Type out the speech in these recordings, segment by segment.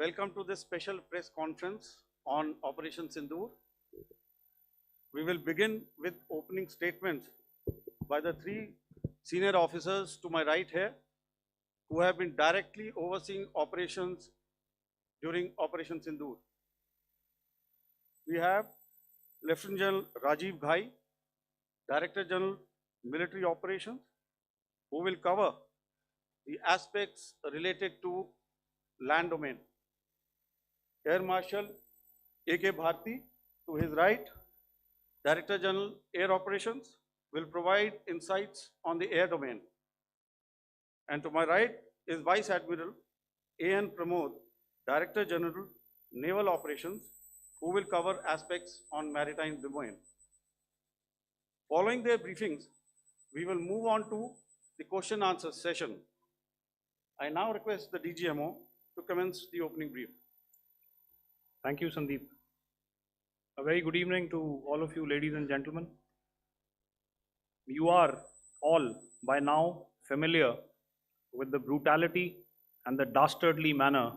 Welcome to this special press conference on Operation Sindoor. We will begin with opening statements by the three senior officers to my right here, who have been directly overseeing operations during Operation Sindoor. We have Lieutenant General Rajiv Ghai, Director General Military Operations, who will cover the aspects related to land domain. Air Marshal A.K. Bharti, to his right, Director General Air Operations, will provide insights on the air domain. And to my right is Vice Admiral A.N. Pramod, Director General Naval Operations, who will cover aspects on maritime domain. Following their briefings, we will move on to the question answer session. I now request the DGMO to commence the opening brief. Thank you, Sandeep. A very good evening to all of you, ladies and gentlemen. You are all by now familiar with the brutality and the dastardly manner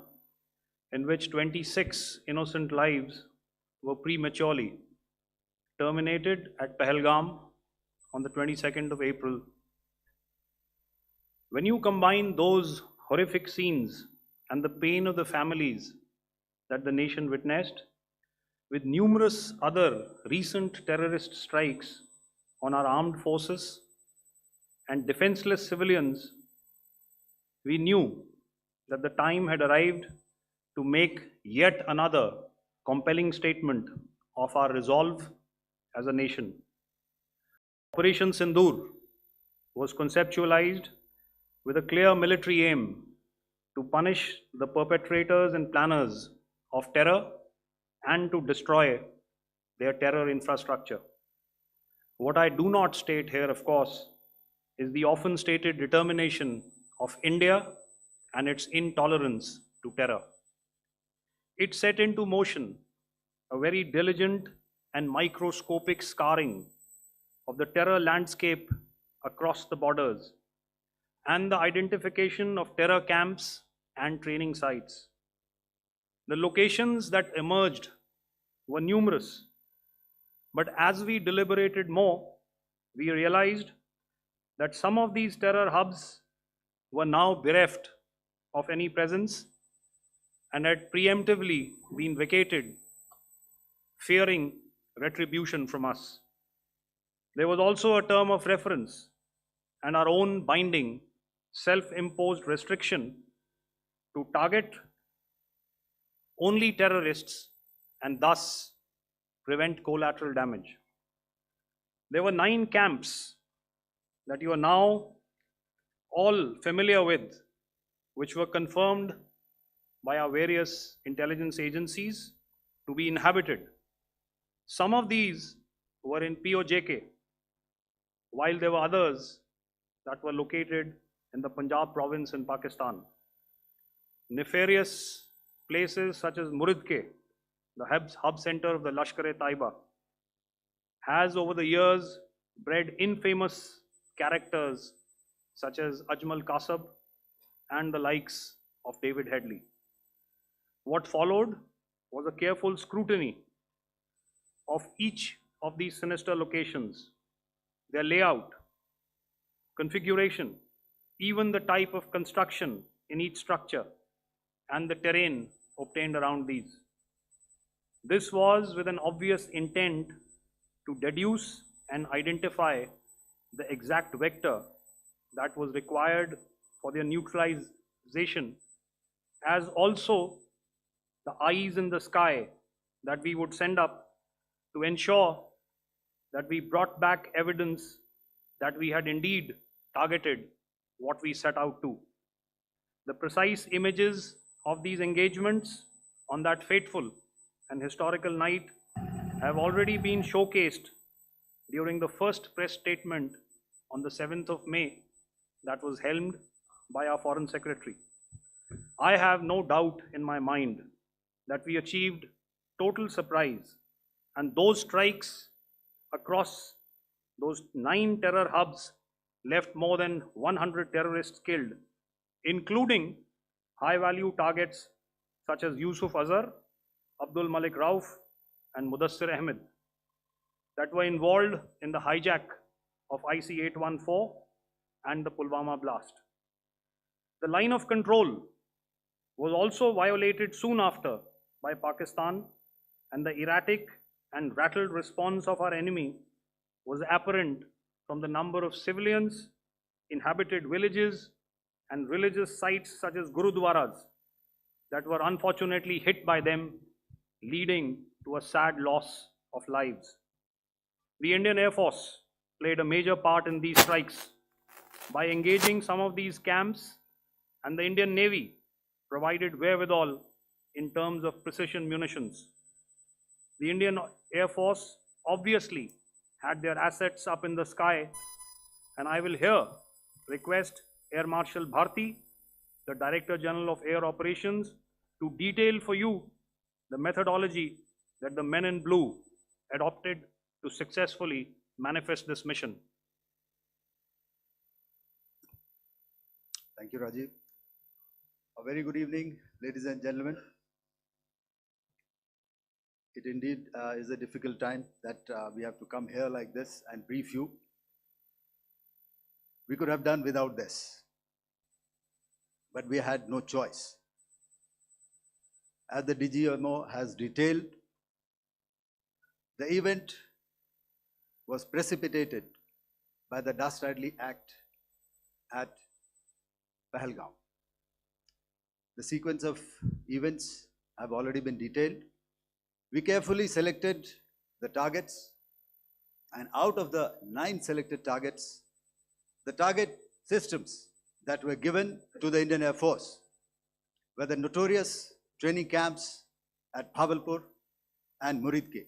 in which 26 innocent lives were prematurely terminated at Pahalgam on the 22nd of April. When you combine those horrific scenes and the pain of the families that the nation witnessed with numerous other recent terrorist strikes on our armed forces and defenseless civilians, we knew that the time had arrived to make yet another compelling statement of our resolve as a nation. Operation Sindoor was conceptualized with a clear military aim to punish the perpetrators and planners of terror and to destroy their terror infrastructure. What I do not state here, of course, is the often stated determination of India and its intolerance to terror. It set into motion a very diligent and microscopic scarring of the terror landscape across the borders and the identification of terror camps and training sites. The locations that emerged were numerous, but as we deliberated more, we realized that some of these terror hubs were now bereft of any presence and had preemptively been vacated, fearing retribution from us. There was also a term of reference and our own binding, self-imposed restriction to target only terrorists and thus prevent collateral damage. There were 9 camps that you are now all familiar with, which were confirmed by our various intelligence agencies to be inhabited. Some of these were in POJK, while there were others that were located in the Punjab province in Pakistan. Nefarious places such as Muridke, the hub center of the Lashkar-e-Taiba, has over the years bred infamous characters such as Ajmal Kasab and the likes of David Headley. What followed was a careful scrutiny of each of these sinister locations, their layout, configuration, even the type of construction in each structure, and the terrain obtained around these. This was with an obvious intent to deduce and identify the exact vector that was required for their neutralization, as also the eyes in the sky that we would send up to ensure that we brought back evidence that we had indeed targeted what we set out to. The precise images of these engagements on that fateful and historical night have already been showcased during the first press statement on the 7th of May that was helmed by our Foreign Secretary. I have no doubt in my mind that we achieved total surprise, and those strikes across those 9 terror hubs left more than 100 terrorists killed, including high-value targets such as Yusuf Azhar, Abdul Malik Rauf, and Mudassir Ahmed that were involved in the hijack of IC-814 and the Pulwama blast. The line of control was also violated soon after by Pakistan, and the erratic and rattled response of our enemy was apparent from the number of civilians, inhabited villages, and religious sites such as Gurudwaras that were unfortunately hit by them, leading to a sad loss of lives. The Indian Air Force played a major part in these strikes by engaging some of these camps, and the Indian Navy provided wherewithal in terms of precision munitions. The Indian Air Force obviously had their assets up in the sky, and I will here request Air Marshal Bharti, the Director General of Air Operations, to detail for you the methodology that the men in blue adopted to successfully manifest this mission. Thank you, Rajiv. A very good evening, ladies and gentlemen. It indeed is a difficult time that we have to come here like this and brief you. We could have done without this, but we had no choice. As the DGMO has detailed, the event was precipitated by the dastardly act at Pahalgam. The sequence of events have already been detailed. We carefully selected the targets, and out of the 9 selected targets, the target systems that were given to the Indian Air Force were the notorious training camps at Bhavalpur and Muridke,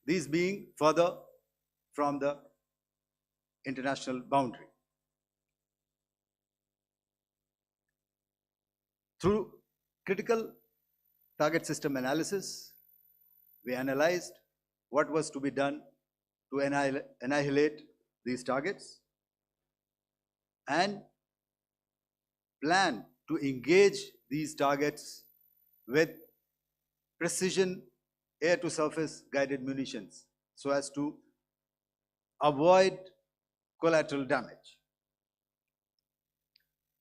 these being further from the international boundary. Through critical target system analysis, we analyzed what was to be done to annihilate these targets and plan to engage these targets with precision air-to-surface guided munitions so as to avoid collateral damage.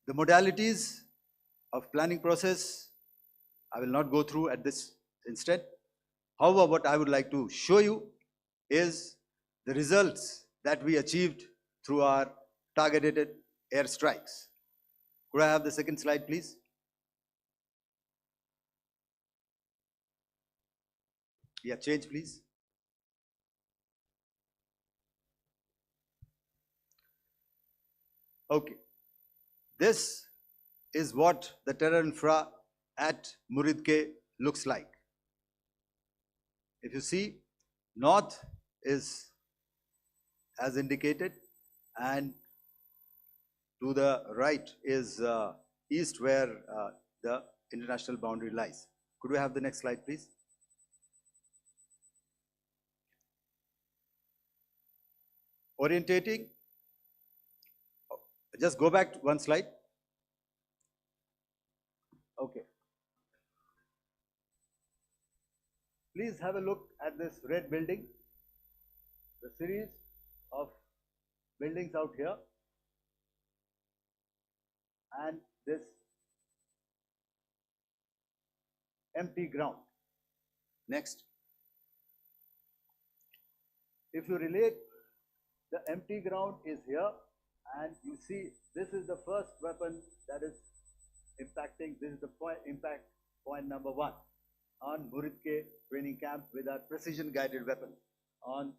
The modalities of planning process I will not go through at this instant. However, what I would like to show you is the results that we achieved through our targeted airstrikes. Could I have the second slide, please? Yeah, change, please. Okay. This is what the terror infra at Muridke looks like. If you see, north is as indicated, and to the right is east, where the international boundary lies. Could we have the next slide, please? Orientating. Just go back to one slide. Okay. Please have a look at this red building, the series of buildings out here, and this empty ground. Next. If you relate, the empty ground is here, and you see this is the first weapon that is impacting. This is the impact point number 1 on Muridke training camp with our precision guided weapon on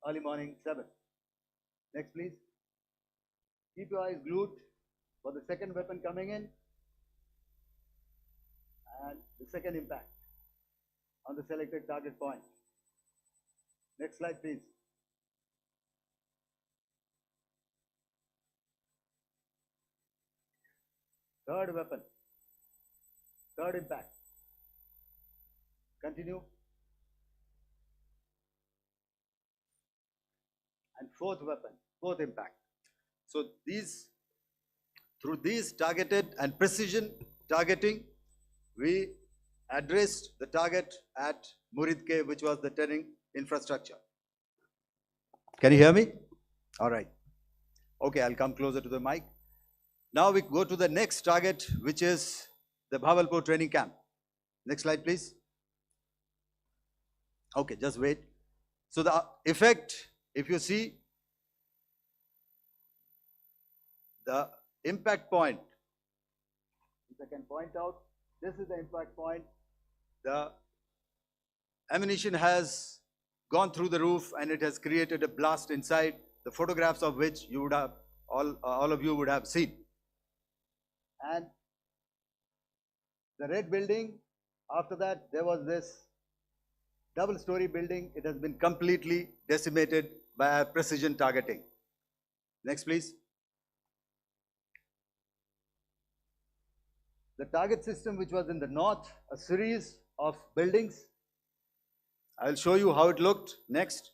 early morning 7. Next, please. Keep your eyes glued for the second weapon coming in and the second impact on the selected target point. Next slide, please. Third weapon, third impact. Continue. And fourth weapon, fourth impact. So these, through these targeted and precision targeting, we addressed the target at Muridke, which was the turning infrastructure. Can you hear me? All right. Okay, I'll come closer to the mic. Now we go to the next target, which is the Bhavalpur training camp. Next slide, please. Okay, just wait. So the effect, if you see, the impact point, if I can point out, this is the impact point. The ammunition has gone through the roof and it has created a blast inside, the photographs of which you would have, all of you would have seen. And the red building, after that, there was this double-story building. It has been completely decimated by our precision targeting. Next, please. The target system, which was in the north, a series of buildings. I will show you how it looked. Next.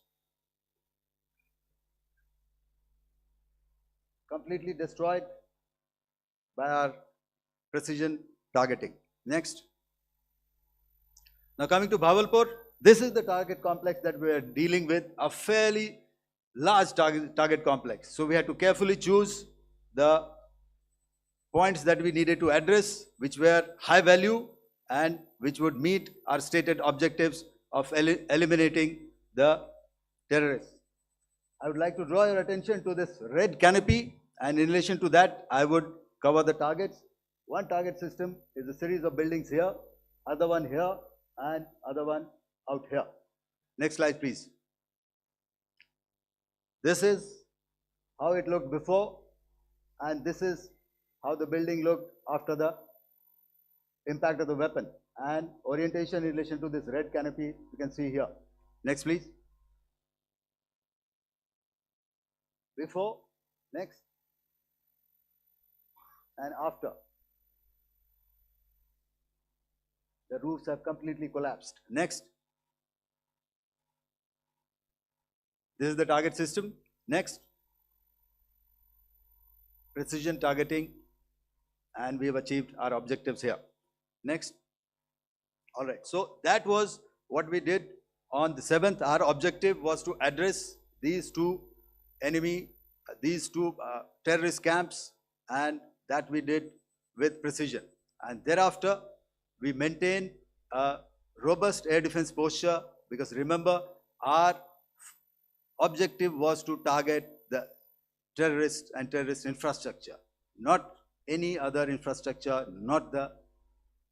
Completely destroyed by our precision targeting. Next. Now coming to Bhavalpur, this is the target complex that we are dealing with, a fairly large target complex. So we had to carefully choose the points that we needed to address, which were high value and which would meet our stated objectives of eliminating the terrorists. I would like to draw your attention to this red canopy, and in relation to that, I would cover the targets. One target system is a series of buildings here, other one here, and other one out here. Next slide, please. This is how it looked before, and this is how the building looked after the impact of the weapon, and orientation in relation to this red canopy you can see here. Next, please. Before, next, and after. The roofs have completely collapsed. Next. This is the target system. Next. Precision targeting, and we have achieved our objectives here. Next. All right. So that was what we did on the 7th. Our objective was to address these two terrorist camps, and that we did with precision. And thereafter, we maintained a robust air defense posture, because remember, our objective was to target the terrorists and terrorist infrastructure, not any other infrastructure, not the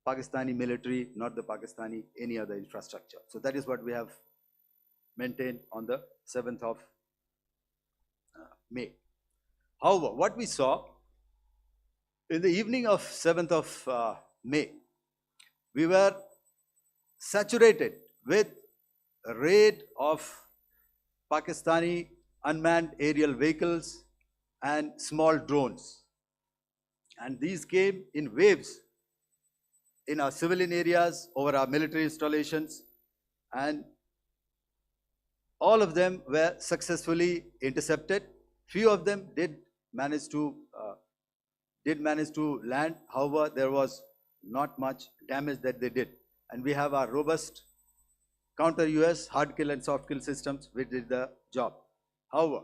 Pakistani military, not the Pakistani any other infrastructure. So that is what we have maintained on the 7th of May. However, what we saw in the evening of 7th of May, we were saturated with a raid of Pakistani unmanned aerial vehicles and small drones. And these came in waves in our civilian areas, over our military installations, and all of them were successfully intercepted. Few of them did manage to land. However, there was not much damage that they did. And we have our robust counter-US hard kill and soft kill systems which did the job. However,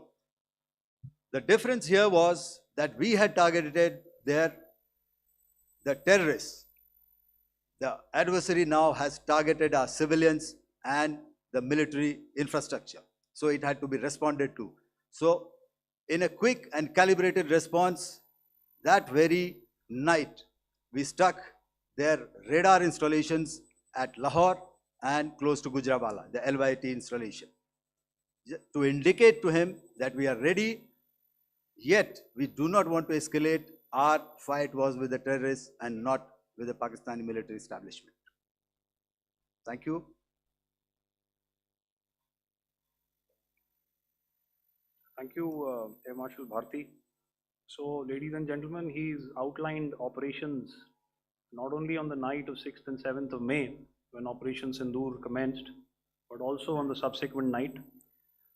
the difference here was that we had targeted the terrorists. The adversary now has targeted our civilians and the military infrastructure. So it had to be responded to. So in a quick and calibrated response, that very night, we struck their radar installations at Lahore and close to Gujranwala, the LYT installation, to indicate to him that we are ready, yet we do not want to escalate. Our fight was with the terrorists and not with the Pakistani military establishment. Thank you. Thank you, Air Marshal Bharti. So, ladies and gentlemen, he's outlined operations not only on the night of 6th and 7th of May, when Operation Sindoor commenced, but also on the subsequent night.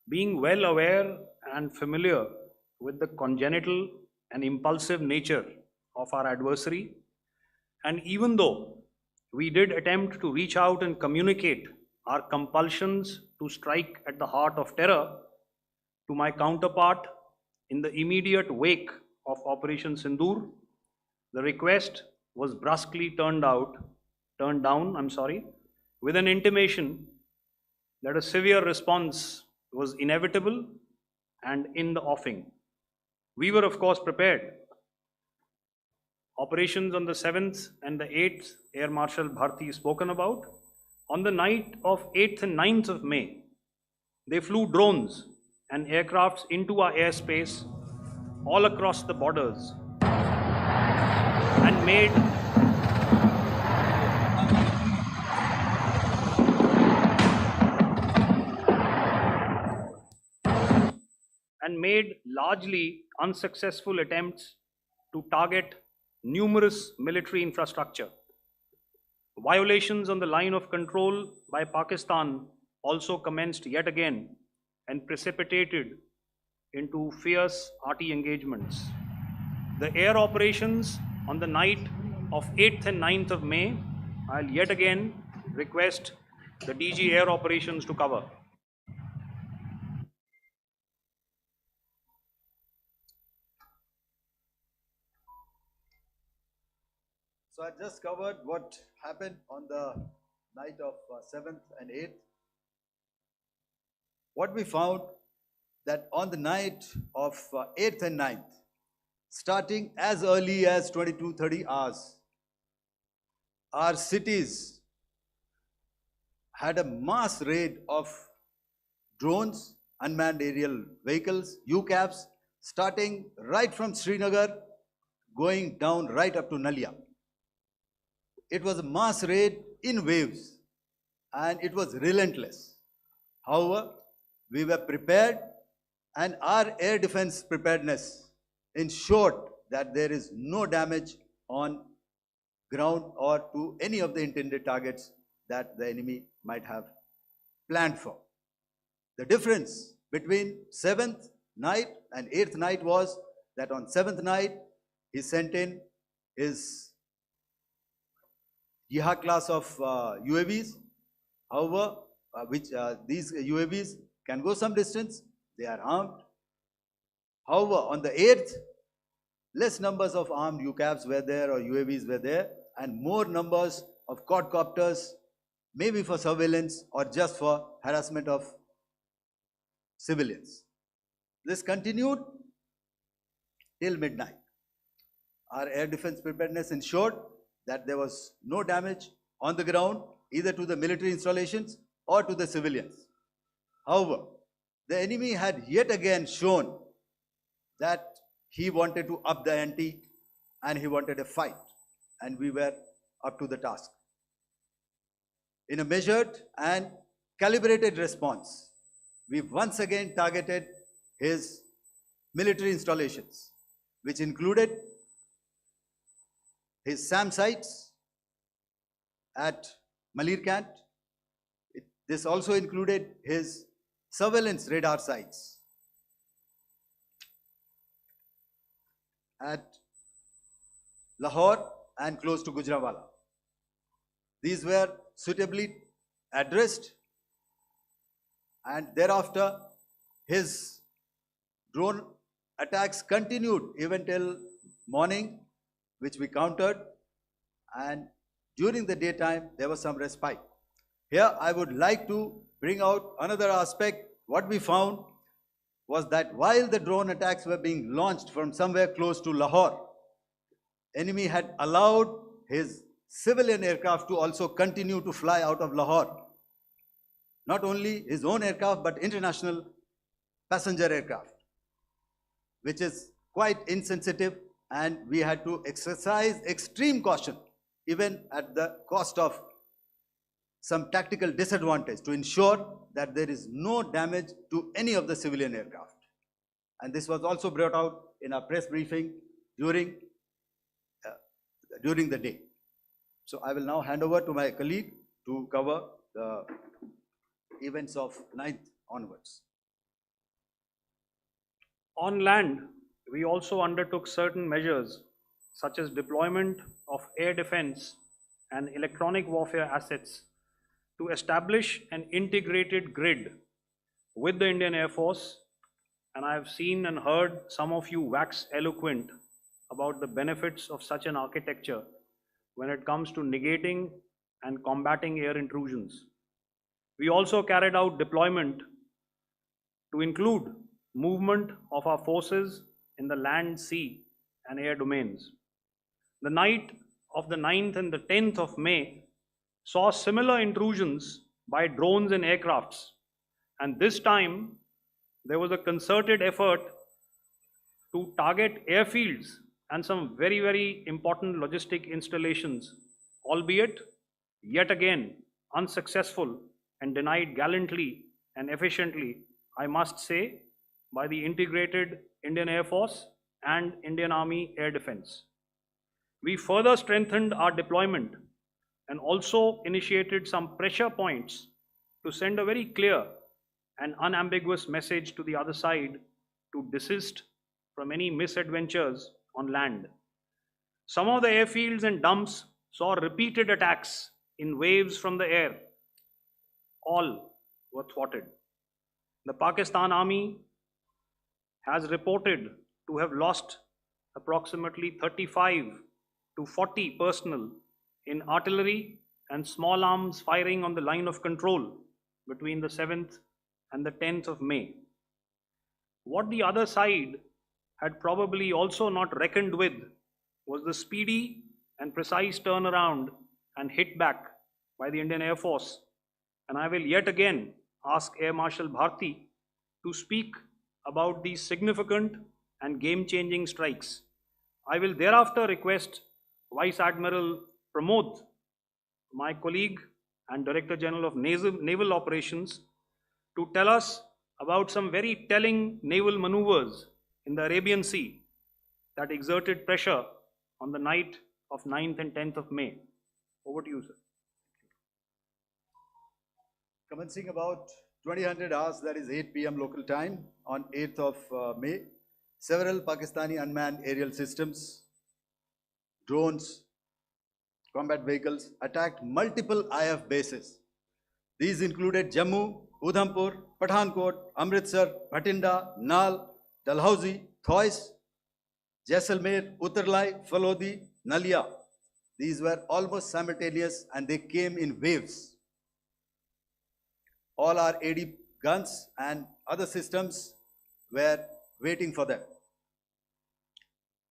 Being well aware and familiar with the congenital and impulsive nature of our adversary, and even though we did attempt to reach out and communicate our compulsions to strike at the heart of terror to my counterpart in the immediate wake of Operation Sindoor. The request was brusquely turned down, with an intimation that a severe response was inevitable and in the offing. We were, of course, prepared. Operations on the 7th and the 8th, Air Marshal Bharti spoken about. On the night of 8th and 9th of May, they flew drones and aircrafts into our airspace all across the borders and made largely unsuccessful attempts to target numerous military infrastructure. Violations on the line of control by Pakistan also commenced yet again and precipitated into fierce arty engagements. The air operations on the night of 8th and 9th of May, I'll yet again request the DG Air Operations to cover. So I just covered what happened on the night of 7th and 8th. What we found that on the night of 8th and 9th, starting as early as 22:30 hours, our cities had a mass raid of drones, unmanned aerial vehicles, UCAVs, starting right from Srinagar, going down right up to Nalia. It was a mass raid in waves and it was relentless. However, we were prepared and our air defense preparedness ensured that there is no damage on ground or to any of the intended targets that the enemy might have planned for. The difference between 7th night and 8th night was that on 7th night, he sent in his Yiha class of UAVs. However, these UAVs can go some distance, they are armed. However, on the 8th, less numbers of armed UCAVs were there or UAVs were there, and more numbers of quadcopters, maybe for surveillance or just for harassment of civilians. This continued till midnight. Our air defense preparedness ensured that there was no damage on the ground, either to the military installations or to the civilians. However, the enemy had yet again shown that he wanted to up the ante and he wanted a fight, and we were up to the task. In a measured and calibrated response, we once again targeted his military installations, which included his SAM sites at Malirkant. This also included his surveillance radar sites at Lahore and close to Gujranwala. These were suitably addressed, and thereafter his drone attacks continued even till morning, which we countered, and during the daytime there was some respite. Here I would like to bring out another aspect. What we found was that while the drone attacks were being launched from somewhere close to Lahore, enemy had allowed his civilian aircraft to also continue to fly out of Lahore. Not only his own aircraft, but international passenger aircraft, which is quite insensitive, and we had to exercise extreme caution, even at the cost of some tactical disadvantage, to ensure that there is no damage to any of the civilian aircraft. And this was also brought out in our press briefing during the day. So I will now hand over to my colleague to cover the events of 9th onwards. On land, we also undertook certain measures such as deployment of air defense and electronic warfare assets to establish an integrated grid with the Indian Air Force, and I have seen and heard some of you wax eloquent about the benefits of such an architecture when it comes to negating and combating air intrusions. We also carried out deployment to include movement of our forces in the land, sea, and air domains. The night of the 9th and the 10th of May saw similar intrusions by drones and aircrafts, and this time there was a concerted effort to target airfields and some very, very important logistic installations, albeit yet again unsuccessful and denied gallantly and efficiently, I must say, by the integrated Indian Air Force and Indian Army Air Defense. We further strengthened our deployment and also initiated some pressure points to send a very clear and unambiguous message to the other side to desist from any misadventures on land. Some of the airfields and dumps saw repeated attacks in waves from the air. All were thwarted. The Pakistan Army has reported to have lost approximately 35 to 40 personnel in artillery and small arms firing on the line of control between the 7th and the 10th of May. What the other side had probably also not reckoned with was the speedy and precise turnaround and hit back by the Indian Air Force. And I will yet again ask Air Marshal Bharti to speak about these significant and game-changing strikes. I will thereafter request Vice Admiral Pramod, my colleague and Director General of Naval Operations, to tell us about some very telling naval maneuvers in the Arabian Sea that exerted pressure on the night of 9th and 10th of May. Over to you, sir. Commencing about 2000 hours, that is 8 p.m. local time, on 8th of May, several Pakistani unmanned aerial systems, drones, combat vehicles attacked multiple IF bases. These included Jammu, Udhampur, Pathankot, Amritsar, Bhatinda, Nal, Dalhousie, Thois, Jaisalmer, Uttarlai, Falodi, Nalia. These were almost simultaneous and they came in waves. All our AD guns and other systems were waiting for them.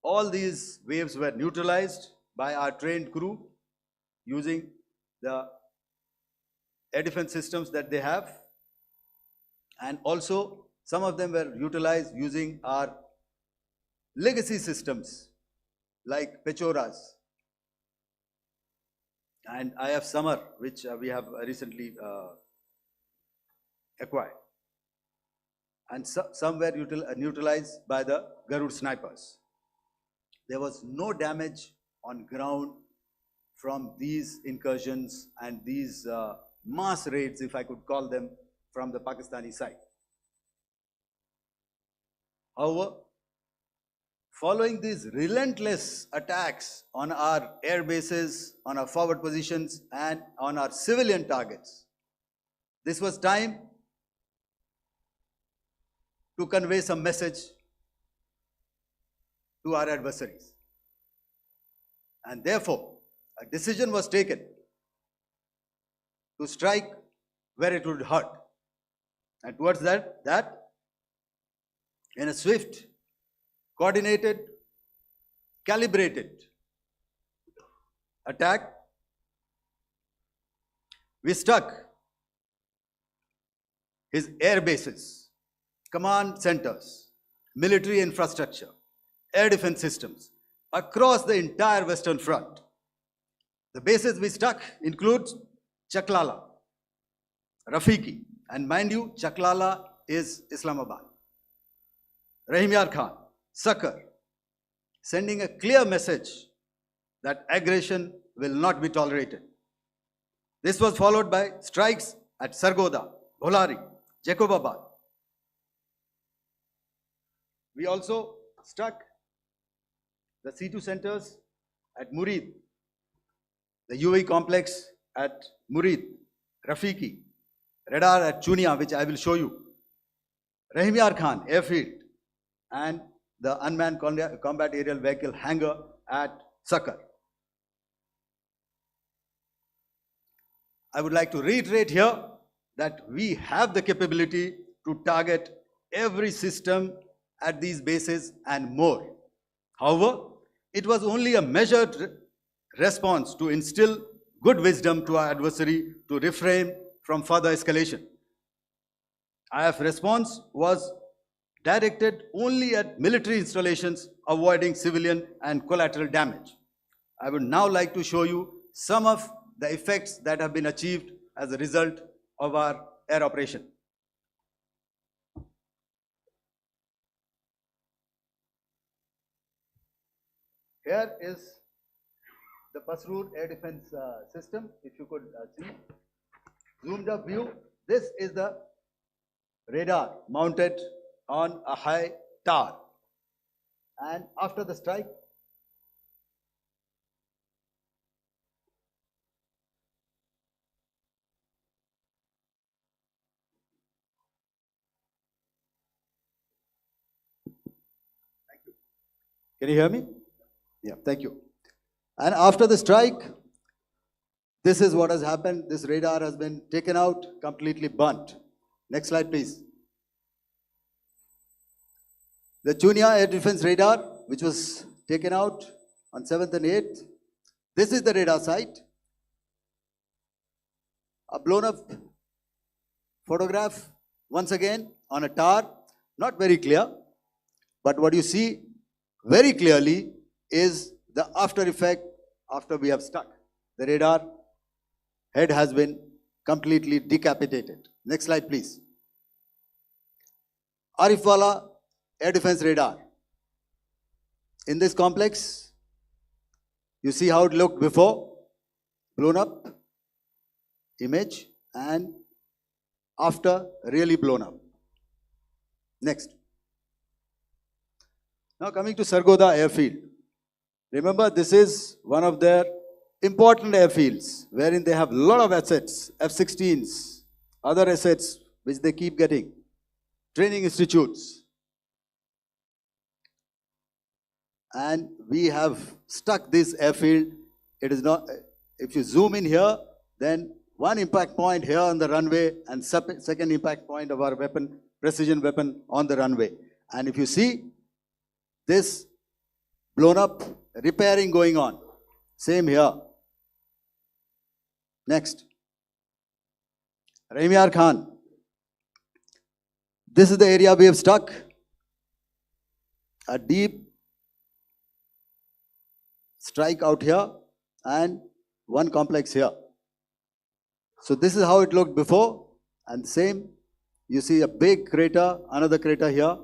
All these waves were neutralized by our trained crew using the air defense systems that they have, and also some of them were utilized using our legacy systems like Pechoras and IF Summer, which we have recently acquired, and some were neutralized by the Garud snipers. There was no damage on ground from these incursions and these mass raids, if I could call them, from the Pakistani side. However, following these relentless attacks on our air bases, on our forward positions, and on our civilian targets, this was time to convey some message to our adversaries. And therefore, a decision was taken to strike where it would hurt. And towards that, in a swift, coordinated, calibrated attack, we struck his air bases, command centers, military infrastructure, air defense systems across the entire Western Front. The bases we struck include Chaklala, Rafiki, and mind you, Chaklala is Islamabad, Rahim Yar Khan, Sakar, sending a clear message that aggression will not be tolerated. This was followed by strikes at Sargoda, Bholari, Jacobabad. We also struck the C2 centers at Murid, the UAE complex at Murid, Rafiki, radar at Chunia, which I will show you, Rahimyar Khan airfield, and the unmanned combat aerial vehicle hangar at Sakar. I would like to reiterate here that we have the capability to target every system at these bases and more. However, it was only a measured response to instill good wisdom to our adversary to refrain from further escalation. IF response was directed only at military installations, avoiding civilian and collateral damage. I would now like to show you some of the effects that have been achieved as a result of our air operation. Here is the Pasroor air defense system. If you could see, zoomed up view. This is the radar mounted on a high tower. And after the strike, thank you. Can you hear me? Yeah, thank you. And after the strike, this is what has happened. This radar has been taken out, completely burnt. Next slide, please. The Chunia air defense radar, which was taken out on 7th and 8th. This is the radar site. A blown up photograph, once again, on a tower. Not very clear, but what you see very clearly is the after effect after we have stuck. The radar head has been completely decapitated. Next slide, please. Arifwala air defense radar. In this complex, you see how it looked before, blown up image, and after really blown up. Next. Now coming to Sargodha airfield. Remember, this is one of their important airfields wherein they have a lot of assets, F-16s, other assets which they keep getting, training institutes. And we have stuck this airfield. It is not, if you zoom in here, then one impact point here on the runway and second impact point of our weapon, precision weapon on the runway. And if you see this blown up, repairing going on. Same here. Next. Rahimyar Khan. This is the area we have stuck. A deep strike out here and one complex here. So this is how it looked before, and same. You see a big crater, another crater here,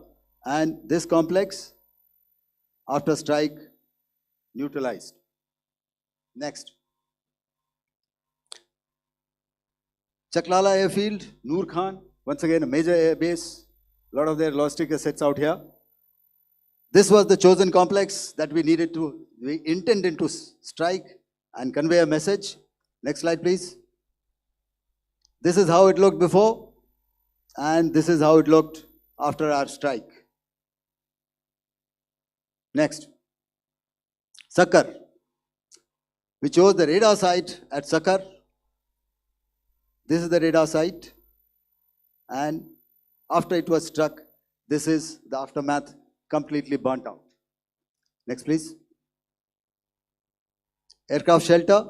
and this complex after strike neutralized. Next. Chaklala airfield, Noor Khan, once again a major air base, a lot of their logistic assets out here. This was the chosen complex that we intended to strike and convey a message. Next slide, please. This is how it looked before, and this is how it looked after our strike. Next. Sakar. We chose the radar site at Sakar. This is the radar site, and after it was struck, this is the aftermath, completely burnt out. Next, please. Aircraft shelter.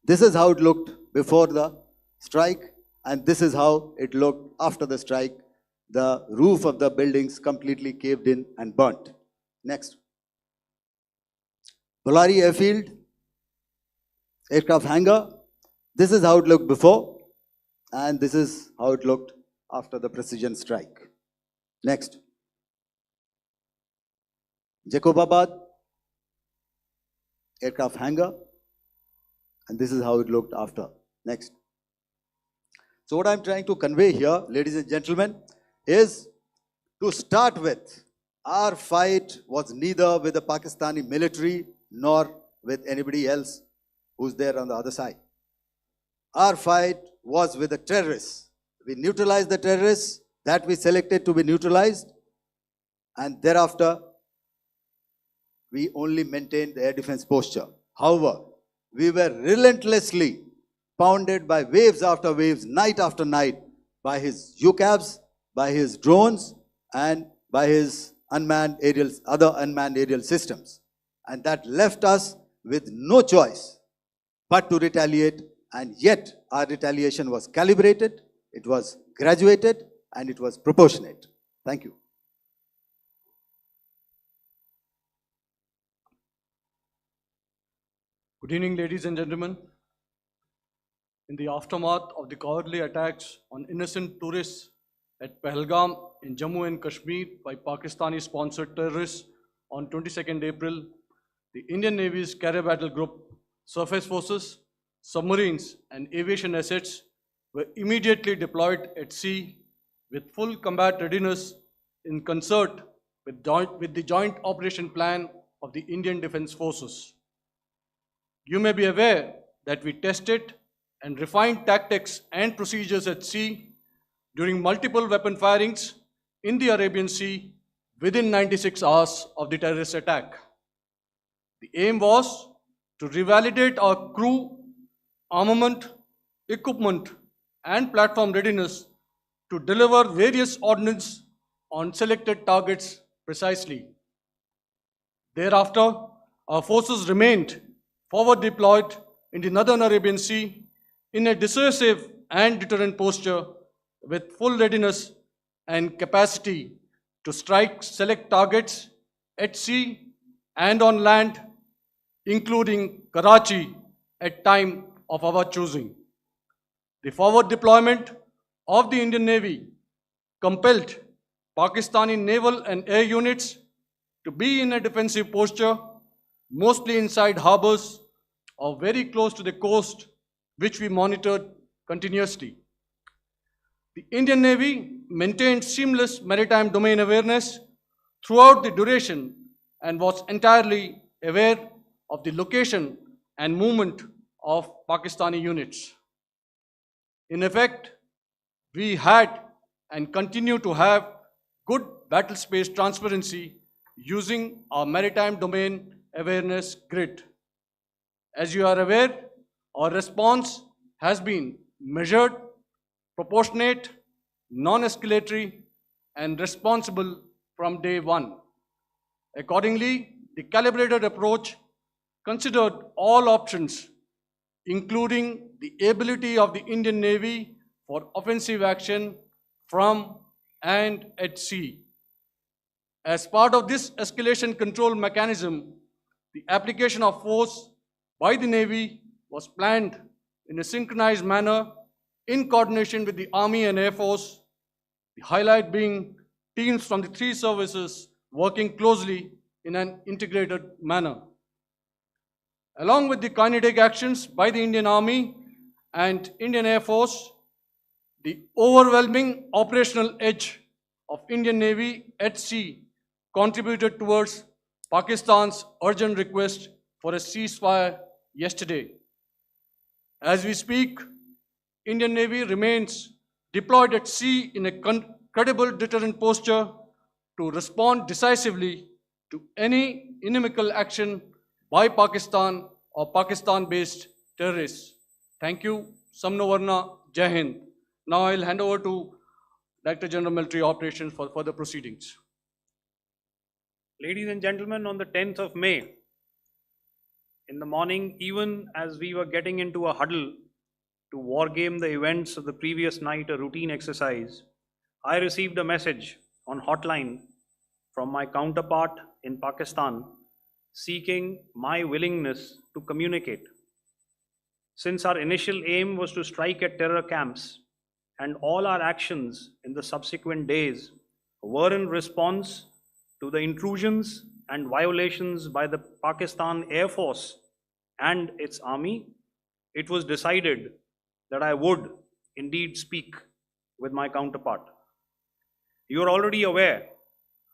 This is how it looked before the strike, and this is how it looked after the strike. The roof of the buildings completely caved in and burnt. Next. Bolari airfield, aircraft hangar. This is how it looked before, and this is how it looked after the precision strike. Next. Jacobabad, aircraft hangar, and this is how it looked after. Next. So what I'm trying to convey here, ladies and gentlemen, is to start with, our fight was neither with the Pakistani military nor with anybody else who's there on the other side. Our fight was with the terrorists. We neutralized the terrorists that we selected to be neutralized, and thereafter we only maintained the air defense posture. However, we were relentlessly pounded by waves after waves, night after night, by his UCAVs, by his drones, and by his other unmanned aerial systems. And that left us with no choice but to retaliate, and yet our retaliation was calibrated, it was graduated, and it was proportionate. Thank you. Good evening, ladies and gentlemen. In the aftermath of the cowardly attacks on innocent tourists at Pahalgam in Jammu and Kashmir by Pakistani-sponsored terrorists on 22nd April, the Indian Navy's Carrier Battle Group, surface forces, submarines, and aviation assets were immediately deployed at sea with full combat readiness in concert with the Joint Operation Plan of the Indian Defence Forces. You may be aware that we tested and refined tactics and procedures at sea during multiple weapon firings in the Arabian Sea within 96 hours of the terrorist attack. The aim was to revalidate our crew, armament, equipment, and platform readiness to deliver various ordnance on selected targets precisely. Thereafter, our forces remained forward deployed in the Northern Arabian Sea in a dissuasive and deterrent posture with full readiness and capacity to strike select targets at sea and on land, including Karachi at time of our choosing. The forward deployment of the Indian Navy compelled Pakistani naval and air units to be in a defensive posture, mostly inside harbors or very close to the coast, which we monitored continuously. The Indian Navy maintained seamless maritime domain awareness throughout the duration and was entirely aware of the location and movement of Pakistani units. In effect, we had and continue to have good battle space transparency using our maritime domain awareness grid. As you are aware, our response has been measured, proportionate, non-escalatory, and responsible from day one. Accordingly, the calibrated approach considered all options, including the ability of the Indian Navy for offensive action from and at sea. As part of this escalation control mechanism, the application of force by the Navy was planned in a synchronized manner in coordination with the Army and Air Force, the highlight being teams from the three services working closely in an integrated manner. Along with the kinetic actions by the Indian Army and Indian Air Force, the overwhelming operational edge of Indian Navy at sea contributed towards Pakistan's urgent request for a ceasefire yesterday. As we speak, Indian Navy remains deployed at sea in a credible deterrent posture to respond decisively to any inimical action by Pakistan or Pakistan-based terrorists. Thank you. Samno Varna, Jai Hind. Now I'll hand over to Director General Military Operations for further proceedings. Ladies and gentlemen, on the 10th of May, in the morning, even as we were getting into a huddle to wargame the events of the previous night, a routine exercise, I received a message on hotline from my counterpart in Pakistan seeking my willingness to communicate. Since our initial aim was to strike at terror camps, and all our actions in the subsequent days were in response to the intrusions and violations by the Pakistan Air Force and its army, it was decided that I would indeed speak with my counterpart. You are already aware,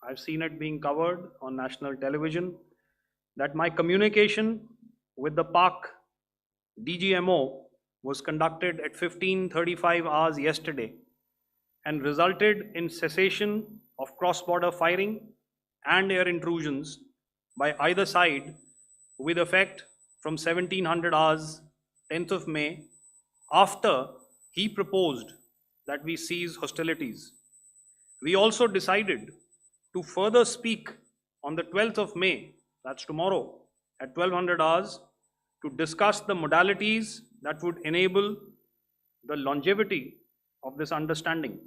I've seen it being covered on national television, that my communication with the Pak DGMO was conducted at 15:35 hours yesterday and resulted in cessation of cross-border firing and air intrusions by either side with effect from 1700 hours 10th of May, after he proposed that we cease hostilities. We also decided to further speak on the 12th of May, that's tomorrow, at 1200 hours, to discuss the modalities that would enable the longevity of this understanding.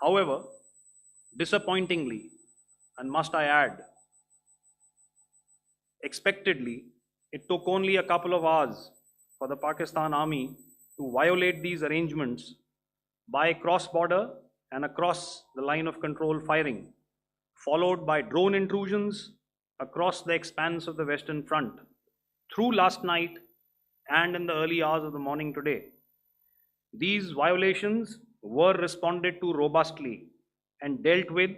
However, disappointingly, and must I add, expectedly, it took only a couple of hours for the Pakistan Army to violate these arrangements by cross-border and across the line of control firing, followed by drone intrusions across the expanse of the Western Front through last night and in the early hours of the morning today. These violations were responded to robustly and dealt with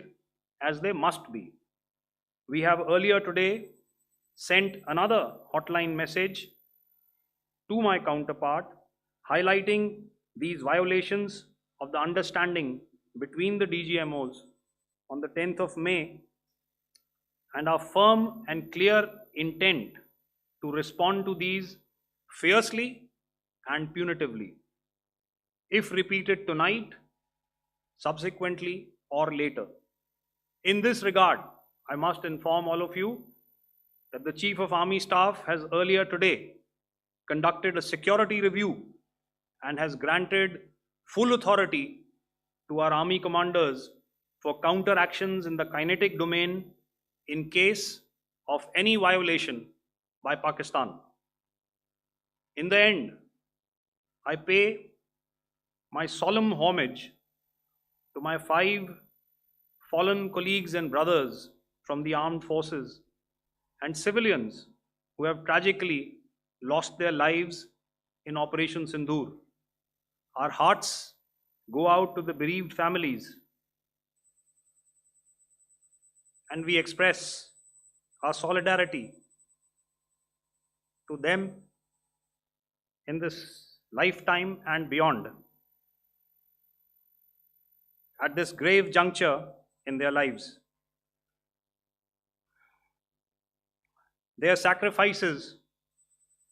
as they must be. We have earlier today sent another hotline message to my counterpart highlighting these violations of the understanding between the DGMOs on the 10th of May and our firm and clear intent to respond to these fiercely and punitively, if repeated tonight, subsequently, or later. In this regard, I must inform all of you that the Chief of Army Staff has earlier today conducted a security review and has granted full authority to our Army commanders for counter actions in the kinetic domain in case of any violation by Pakistan. In the end, I pay my solemn homage to my 5 fallen colleagues and brothers from the armed forces and civilians who have tragically lost their lives in Operation Sindoor. Our hearts go out to the bereaved families, and we express our solidarity to them in this lifetime and beyond, at this grave juncture in their lives. Their sacrifices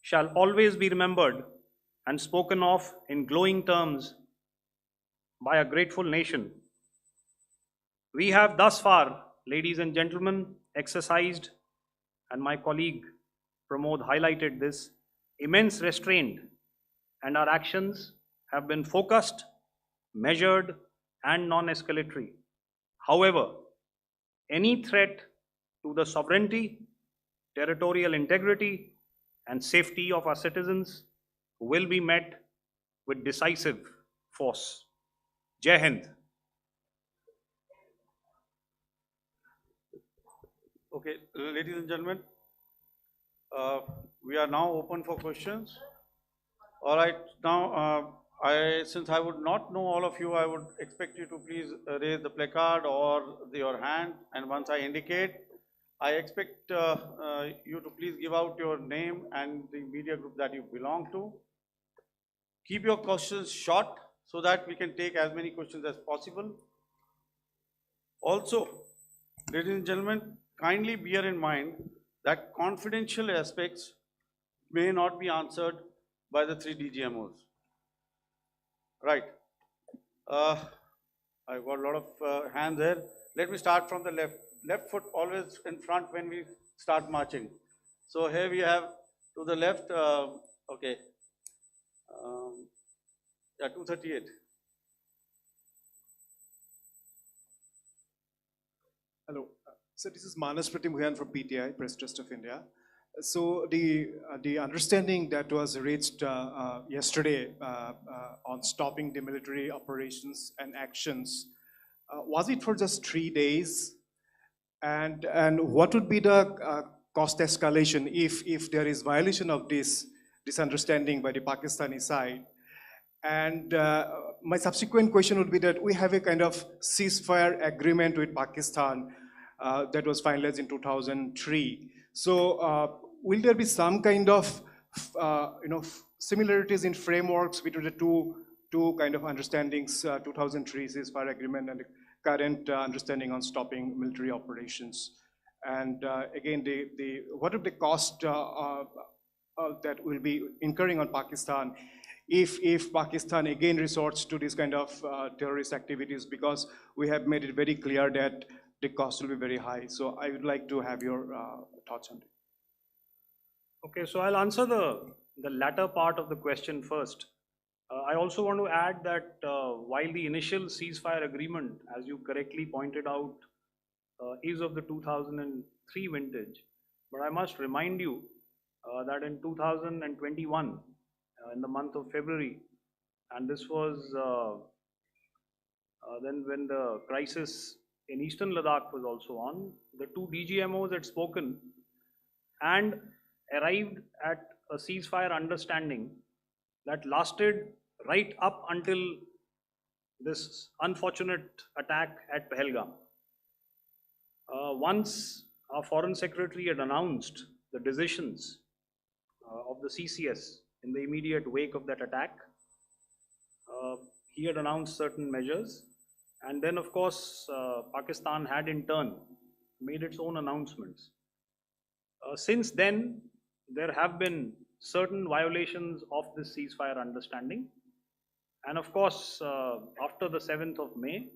shall always be remembered and spoken of in glowing terms by a grateful nation. We have thus far, ladies and gentlemen, exercised, and my colleague Pramod highlighted this, immense restraint, and our actions have been focused, measured, and non-escalatory. However, any threat to the sovereignty, territorial integrity, and safety of our citizens will be met with decisive force. Jai Hind. Okay, ladies and gentlemen, we are now open for questions. All right, now since I would not know all of you, I would expect you to please raise the placard or your hand, and once I indicate, I expect you to please give out your name and the media group that you belong to. Keep your questions short so that we can take as many questions as possible. Also, ladies and gentlemen, kindly bear in mind that confidential aspects may not be answered by the 3 DGMOs. Right. I've got a lot of hands there. Let me start from the left. Left foot always in front when we start marching. So here we have to the left, okay, yeah, 238. Hello. So this is Manas Pratimhuyan from PTI, Press Trust of India. So the understanding that was reached yesterday on stopping the military operations and actions, was it for just 3 days? And what would be the cost escalation if there is violation of this understanding by the Pakistani side? And my subsequent question would be that we have a kind of ceasefire agreement with Pakistan that was finalized in 2003. So will there be some kind of similarities in frameworks between the two kind of understandings, 2003 ceasefire agreement and the current understanding on stopping military operations. And again, what are the cost that will be incurring on Pakistan if Pakistan again resorts to this kind of terrorist activities, because we have made it very clear that the cost will be very high. So I would like to have your thoughts on it. Okay, so I'll answer the latter part of the question first. I also want to add that while the initial ceasefire agreement, as you correctly pointed out, is of the 2003 vintage, but I must remind you that in 2021, in the month of February, and this was then when the crisis in eastern Ladakh was also on, the two DGMOs had spoken and arrived at a ceasefire understanding that lasted right up until this unfortunate attack at Pahalgam. Once our Foreign Secretary had announced the decisions of the CCS in the immediate wake of that attack, he had announced certain measures, and then of course Pakistan had in turn made its own announcements. Since then, there have been certain violations of this ceasefire understanding, and of course after the 7th of May,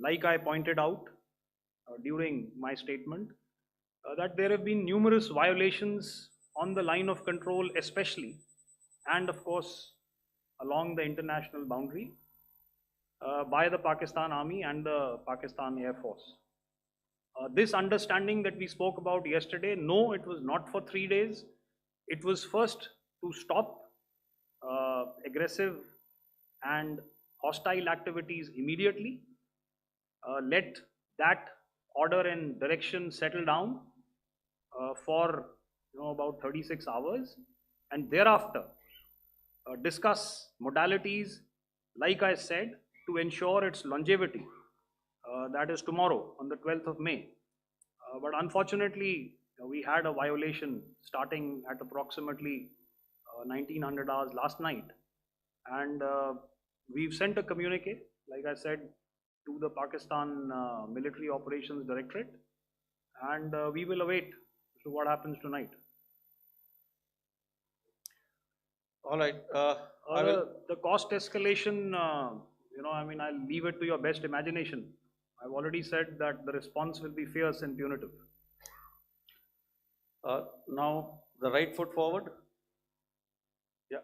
like I pointed out during my statement, that there have been numerous violations on the line of control especially, and of course along the international boundary by the Pakistan Army and the Pakistan Air Force. This understanding that we spoke about yesterday, no, it was not for 3 days. It was first to stop aggressive and hostile activities immediately, let that order and direction settle down for about 36 hours, and thereafter discuss modalities, like I said, to ensure its longevity. That is tomorrow on the 12th of May. But unfortunately, we had a violation starting at approximately 1900 hours last night, and we've sent a communique, like I said, to the Pakistan Military Operations Directorate, and we will await what happens tonight. All right. The cost escalation, I mean, I'll leave it to your best imagination. I've already said that the response will be fierce and punitive. Now, the right foot forward. Yeah.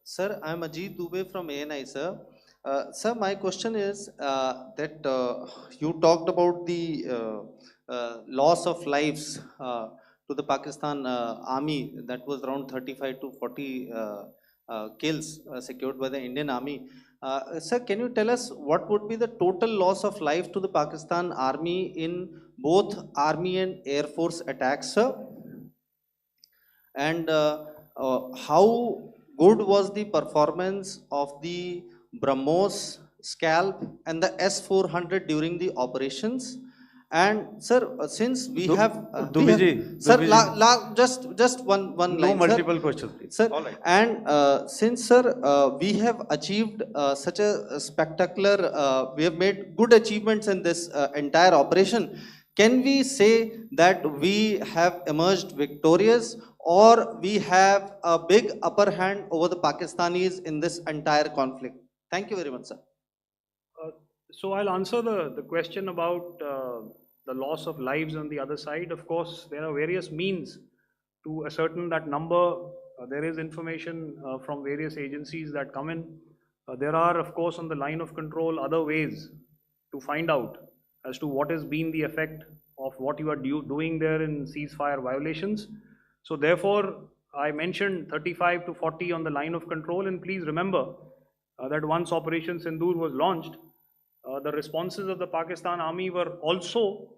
Sir, I am Ajit Dubey from ANI, sir. Sir, my question is that you talked about the loss of lives to the Pakistan army, that was around 35 to 40 kills secured by the Indian army. Sir, can you tell us what would be the total loss of life to the Pakistan army in both army and air force attacks, sir? And how good was the performance of the BrahMos, Scalp and the S-400 during the operations? And sir, since we have, sir, just one line. No multiple questions, please. Sir, all right. and since sir, we have achieved such a spectacular, we have made good achievements in this entire operation. Can we say that we have emerged victorious, or we have a big upper hand over the Pakistanis in this entire conflict? Thank you very much, sir. So I'll answer the question about the loss of lives on the other side. Of course, there are various means to ascertain that number. There is information from various agencies that come in. There are, of course, on the line of control, other ways to find out as to what has been the effect of what you are doing there in ceasefire violations. So therefore, I mentioned 35 to 40 on the line of control, and please remember that once Operation Sindoor was launched, the responses of the Pakistan Army were also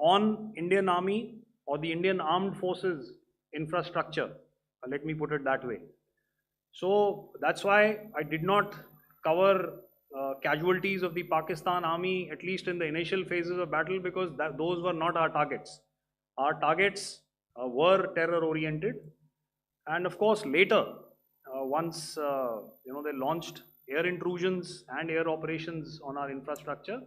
on Indian Army or the Indian Armed Forces infrastructure. Let me put it that way. So that's why I did not cover casualties of the Pakistan army, at least in the initial phases of battle, because those were not our targets. Our targets were terror oriented. And of course, later, once they launched air intrusions and air operations on our infrastructure,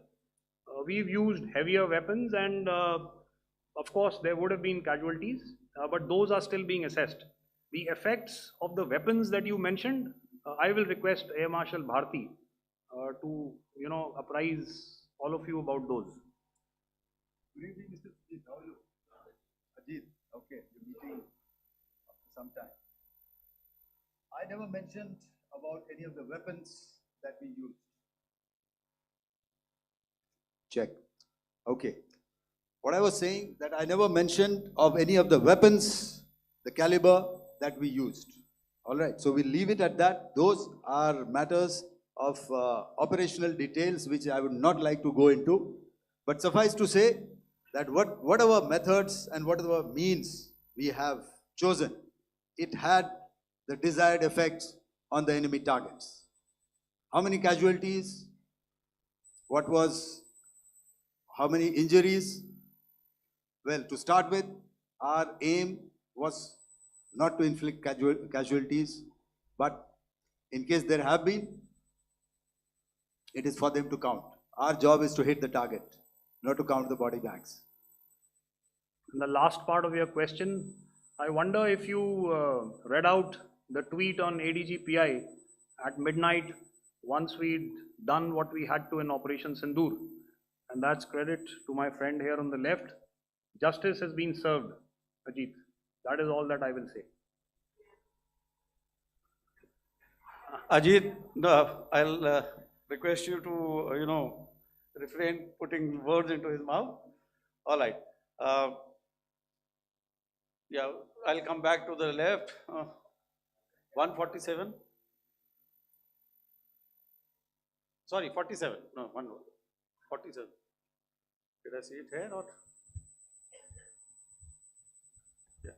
we've used heavier weapons, and of course, there would have been casualties, but those are still being assessed. The effects of the weapons that you mentioned, I will request Air Marshal Bharti to apprise all of you about those. Good evening, Mr. Ajit. How are you? Ajit, okay, you're meeting after some time. I never mentioned about any of the weapons that we used. Check. Okay. What I was saying, that I never mentioned of any of the weapons, the caliber that we used. All right, so we'll leave it at that. Those are matters of operational details which I would not like to go into. But suffice to say that whatever methods and whatever means we have chosen, it had the desired effects on the enemy targets. How many casualties? How many injuries? Well, to start with, our aim was not to inflict casualties, but in case there have been, it is for them to count. Our job is to hit the target, not to count the body bags. In the last part of your question, I wonder if you read out the tweet on ADGPI at midnight once we'd done what we had to in Operation Sindoor. And that's credit to my friend here on the left. Justice has been served, Ajit. That is all that I will say. Ajit, I'll request you to, refrain putting words into his mouth. All right. Yeah, I'll come back to the left. 147. Sorry, 47. No, 47. Did I see it here or? Yeah.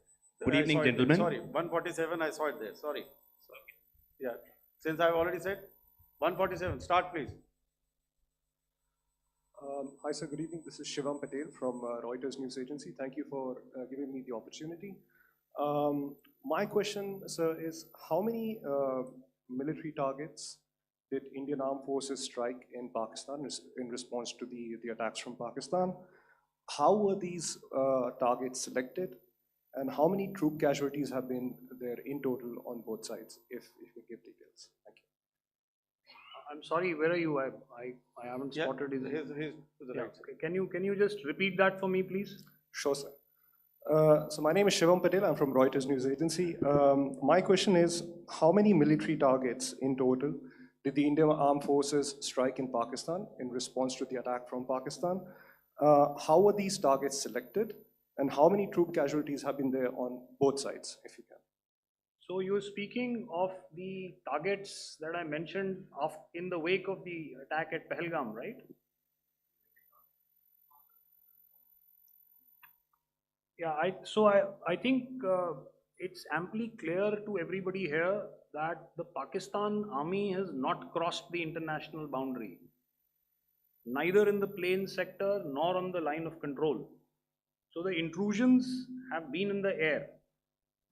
Good evening, gentlemen. Sorry, 147. I saw it there. Sorry. Yeah. Since I've already said 147. Start, please. Hi, sir. Good evening. This is Shivam Patel from Reuters News Agency. Thank you for giving me the opportunity. My question, sir, is how many military targets did Indian Armed Forces strike in Pakistan in response to the attacks from Pakistan? How were these targets selected? And how many troop casualties have been there in total on both sides, if you give details? Thank you. I'm sorry, where are you? I haven't spotted his. To the right. Okay. Can you just repeat that for me, please? Sure, sir. So my name is Shivam Patel. I'm from Reuters News Agency. My question is, how many military targets in total did the Indian Armed Forces strike in Pakistan in response to the attack from Pakistan? How were these targets selected? And how many troop casualties have been there on both sides, if you can? So you're speaking of the targets that I mentioned in the wake of the attack at Pahalgam, right? Yeah, I think it's amply clear to everybody here that the Pakistan army has not crossed the international boundary, neither in the plain sector nor on the line of control. So the intrusions have been in the air.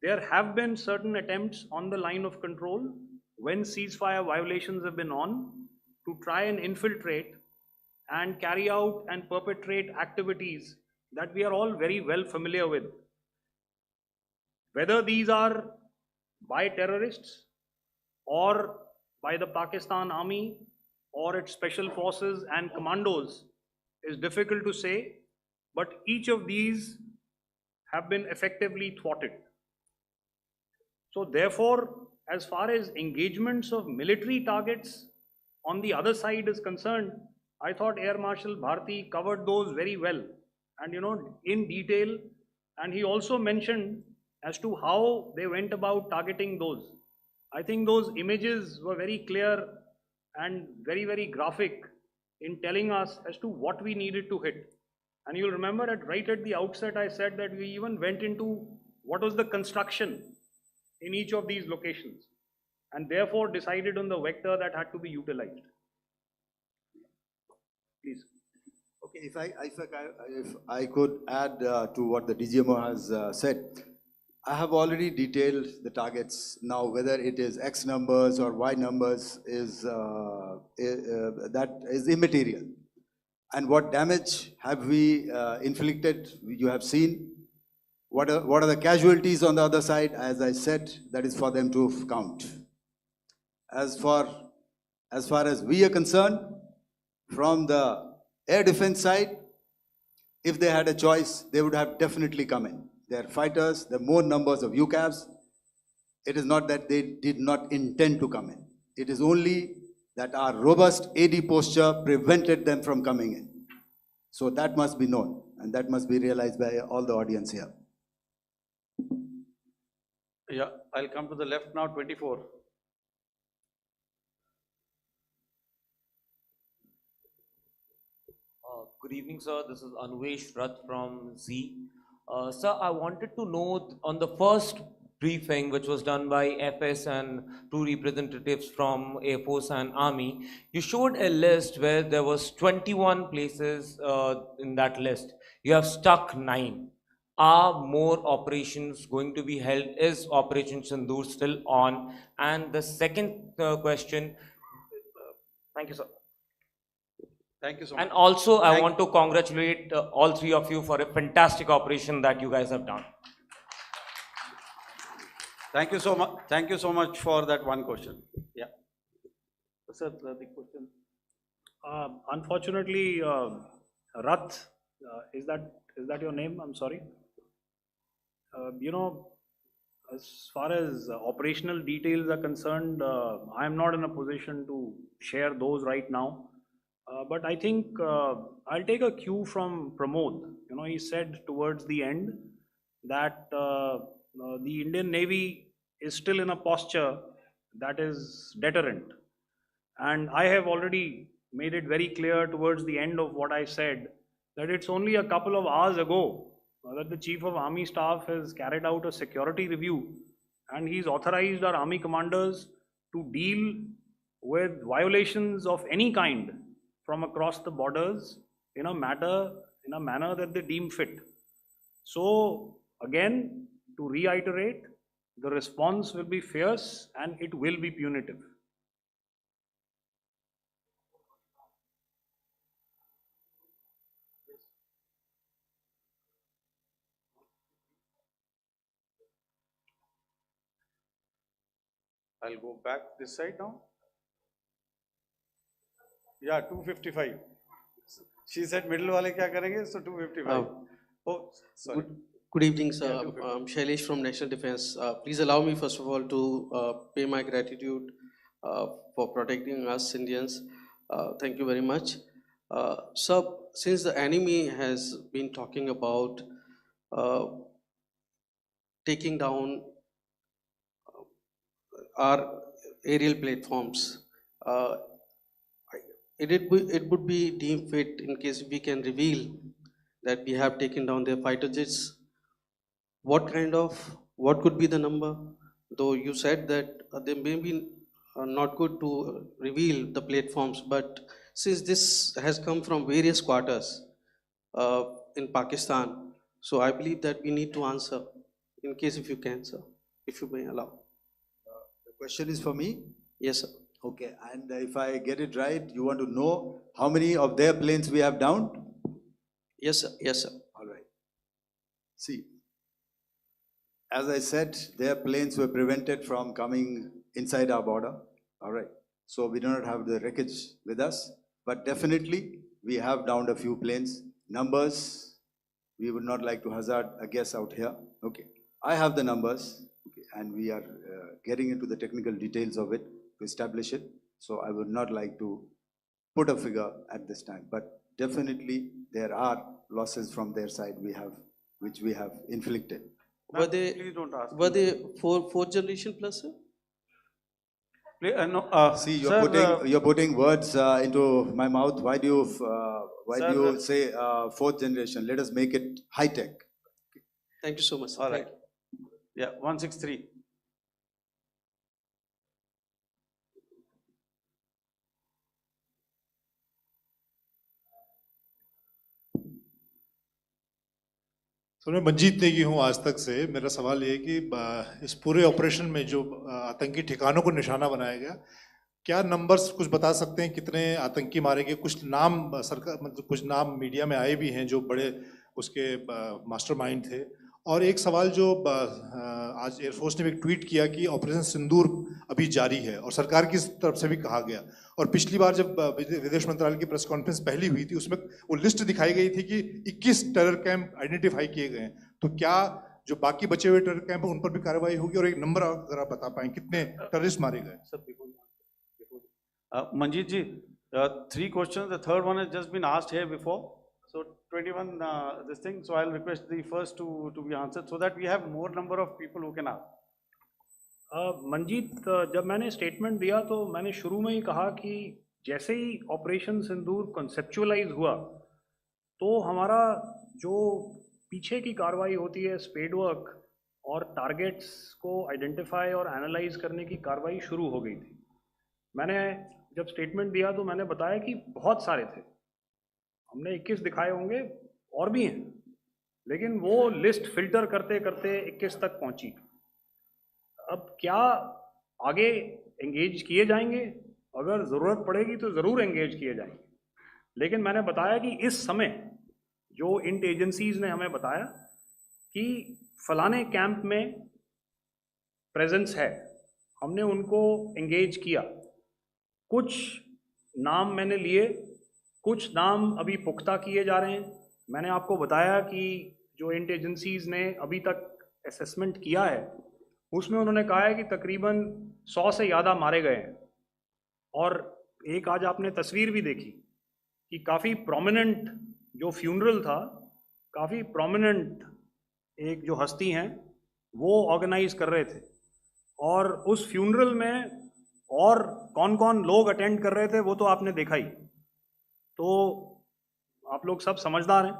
There have been certain attempts on the line of control when ceasefire violations have been on to try and infiltrate and carry out and perpetrate activities that we are all very well familiar with. Whether these are by terrorists or by the Pakistan army or its special forces and commandos is difficult to say, but each of these have been effectively thwarted. So therefore, as far as engagements of military targets on the other side is concerned, I thought Air Marshal Bharti covered those very well and in detail, and he also mentioned as to how they went about targeting those. I think those images were very clear and very, very graphic in telling us as to what we needed to hit. And you'll remember right at the outset I said that we even went into what was the construction in each of these locations and therefore decided on the vector that had to be utilized. Please. Okay, if I could add to what the DGMO has said, I have already detailed the targets. Now, whether it is X numbers or Y numbers is that is immaterial. And what damage have we inflicted? You have seen. What are the casualties on the other side? As I said, that is for them to count. As far as we are concerned, from the air defense side, if they had a choice, they would have definitely come in. They are fighters, there are more numbers of UCAVs. It is not that they did not intend to come in. It is only that our robust AD posture prevented them from coming in. So that must be known, and that must be realized by all the audience here. Yeah, I'll come to the left now, 24. Good evening, sir. This is Anvesh Rath from Z. Sir, I wanted to know on the first briefing, which was done by FS and two representatives from Air Force and Army, you showed a list where there was 21 places in that list. You have stuck 9. Are more operations going to be held? Is Operation Sindoor still on? And the second question, thank you, sir. Thank you so much. And also, I want to congratulate all three of you for a fantastic operation that you guys have done. Thank you so much. Thank you so much for that one question. Yeah. Sir, the question. Unfortunately, Rath, is that your name? I'm sorry. You know, as far as operational details are concerned, I am not in a position to share those right now. But I think I'll take a cue from Pramod. You know, he said towards the end that the Indian Navy is still in a posture that is deterrent. And I have already made it very clear towards the end of what I said that it's only a couple of hours ago that the Chief of Army Staff has carried out a security review, and he's authorized our Army commanders to deal with violations of any kind from across the borders in a manner that they deem fit. So again, to reiterate, the response will be fierce and it will be punitive. I'll go back this side now. Yeah, 255. She said middle wale kya karenge, so 255. Oh, sorry. Good evening, sir. Yeah, 255. I'm Shailesh from National Defense. Please allow me, first of all, to pay my gratitude for protecting us Indians. Thank you very much. Sir, since the enemy has been talking about taking down our aerial platforms, it would be deemed fit in case we can reveal that we have taken down their fighter jets. What could be the number? Though you said that they may be not good to reveal the platforms, but since this has come from various quarters in Pakistan, so I believe that we need to answer, in case if you can, sir, if you may allow. The question is for me? Yes, sir. Okay, and if I get it right, you want to know how many of their planes we have downed? Yes, sir. Yes, sir. All right. See, as I said, their planes were prevented from coming inside our border. All right. So we do not have the wreckage with us, but definitely we have downed a few planes. Numbers, we would not like to hazard a guess out here. Okay. I have the numbers, okay, and we are getting into the technical details of it to establish it. So I would not like to put a figure at this time, but definitely there are losses from their side which we have inflicted. Were they Please don't ask. fourth generation plus, sir? No, See, sir, you're putting words into my mouth. Why do you say fourth generation? Let us make it high tech. Thank you so much, sir. all Thank right. Yeah, 163. तो मैं मंजीत नेगी हूँ आज तक से। मेरा सवाल ये है कि इस पूरे ऑपरेशन में जो आतंकी ठिकानों को निशाना बनाया गया, क्या नंबर्स कुछ बता सकते हैं कितने आतंकी मारे गए? कुछ नाम सरकार मतलब कुछ नाम मीडिया में आए भी हैं जो बड़े उसके मास्टरमाइंड थे। और एक सवाल जो आज एयरफोर्स ने भी एक ट्वीट किया कि ऑपरेशन सिंदूर अभी जारी है और सरकार की तरफ से भी कहा गया, और पिछली बार जब विदेश मंत्रालय की प्रेस कॉन्फ्रेंस पहली हुई थी उसमें वो लिस्ट दिखाई गई थी कि 21 टेरर कैंप आइडेंटिफाई किए गए हैं। तो क्या जो बाकी बचे हुए टेरर कैंप हैं उन पर भी कार्रवाई होगी? और एक नंबर अगर आप बता पाएं कितने टेररिस्ट मारे गए? Manjeet ji, 3 questions. The third one has just been asked here before. So 21 this thing. So I'll request the first to be answered so that we have more number of people who can ask. Manjeet, जब मैंने statement दिया तो मैंने शुरू में ही कहा कि जैसे ही ऑपरेशन सिंदूर कॉन्सेप्चुअलाइज हुआ तो हमारा जो पीछे की कार्रवाई होती है स्पेड वर्क और टारगेट्स को आइडेंटिफाई और एनालाइज करने की कार्रवाई शुरू हो गई थी। मैंने जब स्टेटमेंट दिया तो मैंने बताया कि बहुत सारे थे, हमने 21 दिखाए होंगे और भी हैं, लेकिन वो लिस्ट फिल्टर करते करते 21 तक पहुंची। अब क्या आगे एंगेज किए जाएंगे? अगर ज़रूरत पड़ेगी तो ज़रूर एंगेज किए जाएंगे, लेकिन मैंने बताया कि इस समय जो इंट एजेंसीज ने हमें बताया कि फलाने कैंप में प्रेजेंस है, हमने उनको एंगेज किया। कुछ नाम मैंने लिए, कुछ नाम अभी पुख्ता किए जा रहे हैं। मैंने आपको बताया कि जो इंट एजेंसीज ने अभी तक असेसमेंट किया है उसमें उन्होंने कहा है कि तकरीबन 100 से ज़्यादा मारे गए हैं। और एक आज आपने तस्वीर भी देखी कि काफ़ी प्रोमिनेंट जो फ्यूनरल था, काफ़ी प्रोमिनेंट एक जो हस्ती हैं वो ऑर्गेनाइज कर रहे थे, और उस फ्यूनरल में और कौन कौन लोग अटेंड कर रहे थे वो तो आपने देखा ही। तो आप लोग सब समझदार हैं